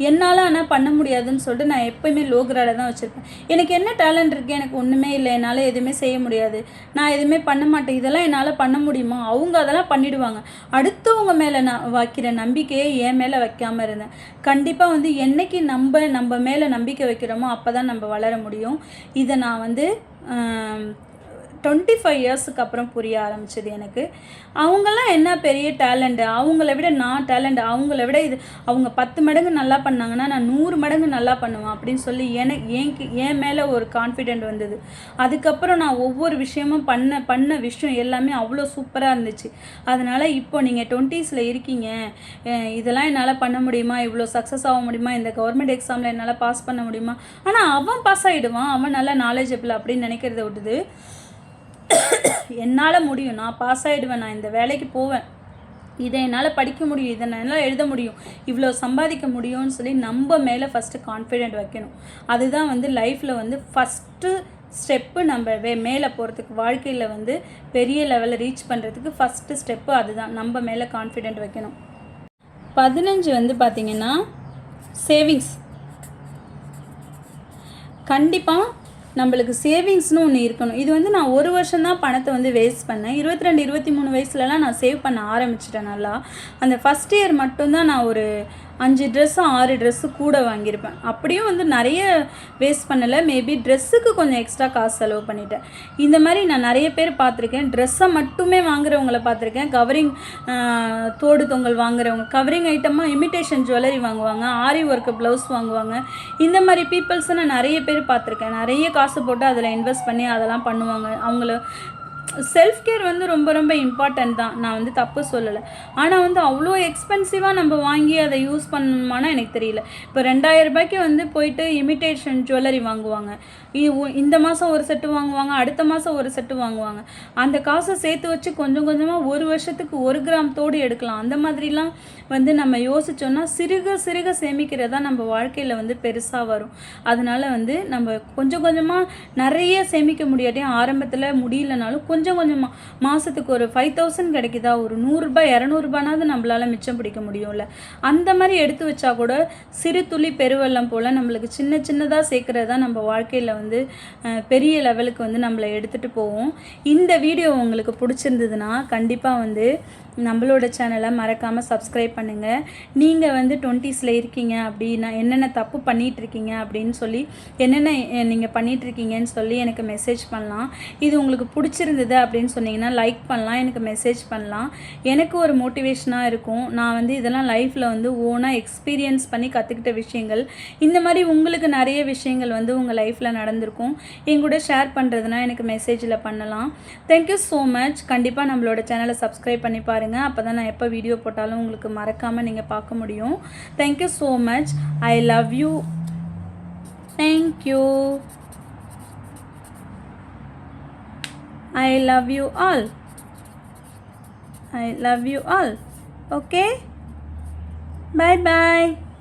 என்னால் ஆனால் பண்ண முடியாதுன்னு சொல்லிட்டு நான் எப்போயுமே லோ கிராடாக தான் வச்சுருப்பேன். எனக்கு என்ன டேலண்ட் இருக்குது, எனக்கு ஒன்றுமே இல்லை, என்னால் எதுவுமே செய்ய முடியாது, நான் எதுவுமே பண்ண மாட்டேன், இதெல்லாம் என்னால் பண்ண முடியுமா, அவங்க அதெல்லாம் பண்ணிவிடுவாங்க. அடுத்தவங்க மேலே நான் வைக்கிற நம்பிக்கையை என் மேலே வைக்காமல் இருந்தேன். கண்டிப்பாக வந்து என்றைக்கு நம்ம மேலே நம்பிக்கை வைக்கிறோமோ அப்போ தான் நம்ம வளர முடியும். இதை நான் வந்து 25 இயர்ஸுக்கு அப்புறம் புரிய ஆரம்பிச்சது எனக்கு. அவங்கெல்லாம் என்ன பெரிய டேலண்ட்டு, அவங்கள விட நான் டேலண்ட், அவங்கள விட இது அவங்க 10 மடங்கு நல்லா பண்ணாங்கன்னா நான் 100 மடங்கு நல்லா பண்ணுவேன் அப்படின்னு சொல்லி என் மேலே ஒரு கான்ஃபிடென்ட் வந்தது. அதுக்கப்புறம் நான் ஒவ்வொரு விஷயமும் பண்ண விஷயம் எல்லாமே அவ்வளோ சூப்பராக இருந்துச்சு. அதனால் இப்போ நீங்கள் 20s இருக்கீங்க, இதெல்லாம் என்னால் பண்ண முடியுமா, இவ்வளோ சக்ஸஸ் ஆக முடியுமா, இந்த கவர்மெண்ட் எக்ஸாமில் என்னால் பாஸ் பண்ண முடியுமா, ஆனால் அவன் பாஸ் ஆகிடுவான், அவன் நல்லா நாலேஜபிள் அப்படின்னு நினைக்கிறத விட்டுது என்னால் முடியும், நான் பாஸ் ஆகிடுவேன், நான் இந்த வேலைக்கு போவேன், இதை என்னால் படிக்க முடியும், இதை என்னால் எழுத முடியும், இவ்வளோ சம்பாதிக்க முடியும்னு சொல்லி நம்ம மேலே ஃபஸ்ட்டு கான்ஃபிடென்ட் வைக்கணும். அதுதான் வந்து லைஃப்பில் வந்து ஃபஸ்ட்டு ஸ்டெப்பு. நம்ம மேலே போகிறதுக்கு, வாழ்க்கையில் வந்து பெரிய லெவலில் ரீச் பண்ணுறதுக்கு ஃபஸ்ட்டு ஸ்டெப்பு அதுதான், நம்ம மேலே கான்ஃபிடென்ட் வைக்கணும். 15 வந்து பார்த்திங்கன்னா சேவிங்ஸ். கண்டிப்பாக நம்மளுக்கு சேவிங்ஸ்னு ஒன்று இருக்கணும். இது வந்து நான் 1 வருஷம்தான் பணத்தை வந்து வேஸ்ட் பண்ணேன். 22, 23 வயசுலலாம் நான் சேவ் பண்ண ஆரம்பிச்சிட்டேன் நல்லா. அந்த ஃபஸ்ட் இயர் மட்டும்தான் நான் ஒரு 5 ட்ரெஸ்ஸு 6 ட்ரெஸ்ஸு கூட வாங்கியிருப்பேன். அப்படியும் வந்து நிறைய வேஸ்ட் பண்ணலை. மேபி ட்ரெஸ்ஸுக்கு கொஞ்சம் எக்ஸ்ட்ரா காசு செலவு பண்ணிட்டேன். இந்த மாதிரி நான் நிறைய பேர் பார்த்துருக்கேன். ட்ரெஸ்ஸை மட்டுமே வாங்குறவங்கள பார்த்துருக்கேன். கவரிங் தோடு தொங்கல் வாங்குறவங்க, கவரிங் ஐட்டமாக இமிட்டேஷன் ஜுவல்லரி வாங்குவாங்க, ஆரி ஒர்க்கு ப்ளவுஸ் வாங்குவாங்க. இந்த மாதிரி பீப்புள்ஸை நான் நிறைய பேர் பார்த்துருக்கேன். நிறைய காசு போட்டு அதில் இன்வெஸ்ட் பண்ணி அதெல்லாம் பண்ணுவாங்க. அவங்கள செல்ஃப் கேர் வந்து ரொம்ப ரொம்ப இம்பார்ட்டன்ட் தான், நான் வந்து தப்பு சொல்லலை. ஆனால் வந்து அவ்வளோ எக்ஸ்பென்சிவாக நம்ம வாங்கி அதை யூஸ் பண்ணணுமானா எனக்கு தெரியல. இப்போ 2000 ரூபாய்க்கு வந்து போயிட்டு இமிட்டேஷன் ஜுவல்லரி வாங்குவாங்க. இந்த மாதம் ஒரு செட்டு வாங்குவாங்க, அடுத்த மாதம் ஒரு செட்டு வாங்குவாங்க. அந்த காசை சேர்த்து வச்சு கொஞ்சம் கொஞ்சமாக ஒரு வருஷத்துக்கு 1 கிராம் தோடு எடுக்கலாம். அந்த மாதிரிலாம் வந்து நம்ம யோசித்தோன்னா சிறுக சிறுக சேமிக்கிறதா நம்ம வாழ்க்கையில் வந்து பெருசாக வரும். அதனால் வந்து நம்ம கொஞ்சம் கொஞ்சமாக நிறைய சேமிக்க முடியாட்டியும் ஆரம்பத்தில் முடியலனாலும் கொஞ்சம் கொஞ்சமாக மாதத்துக்கு ஒரு 5000 கிடைக்குதா, ஒரு 100 ரூபாய் 200 ரூபானாவது நம்மளால் மிச்சம் பிடிக்க முடியும்ல. அந்த மாதிரி எடுத்து வச்சா கூட சிறு துளி பெருவெள்ளம் போல் நம்மளுக்கு சின்ன சின்னதாக சேர்க்குறதா நம்ம வாழ்க்கையில் வந்து பெரிய லெவலுக்கு வந்து நம்மளை எடுத்துகிட்டு போவோம். இந்த வீடியோ உங்களுக்கு பிடிச்சிருந்ததுன்னா கண்டிப்பாக வந்து நம்மளோட சேனலை மறக்காமல் சப்ஸ்கிரைப் பண்ணுங்கள். நீங்கள் வந்து 20s இருக்கீங்க அப்படின்னா என்னென்ன தப்பு பண்ணிகிட்ருக்கீங்க அப்படின்னு சொல்லி என்னென்ன நீங்கள் பண்ணிகிட்ருக்கீங்கன்னு சொல்லி எனக்கு மெசேஜ் பண்ணலாம். இது உங்களுக்கு பிடிச்சிருந்தது அப்படின்னு சொன்னீங்கன்னா லைக் பண்ணலாம், எனக்கு மெசேஜ் பண்ணலாம். எனக்கு ஒரு மோட்டிவேஷனாக இருக்கும். நான் வந்து இதெல்லாம் லைஃப்பில் வந்து ஓனாக எக்ஸ்பீரியன்ஸ் பண்ணி கற்றுக்கிட்ட விஷயங்கள். இந்த மாதிரி உங்களுக்கு நிறைய விஷயங்கள் வந்து உங்கள் லைஃப்பில் நடந்திருக்கும். எங்கூட ஷேர் பண்ணுறதுனா எனக்கு மெசேஜில் பண்ணலாம். Thank you so much. கண்டிப்பாக நம்மளோட சேனலை சப்ஸ்கிரைப் பண்ணி பாருங்கள். அப்போ தான் நான் எப்போ வீடியோ போட்டாலும் உங்களுக்கு மறக்காமல் நீங்கள் பார்க்க முடியும். Thank you so much. I love you. Thank you. I love you all. I love you all. Okay? Bye bye.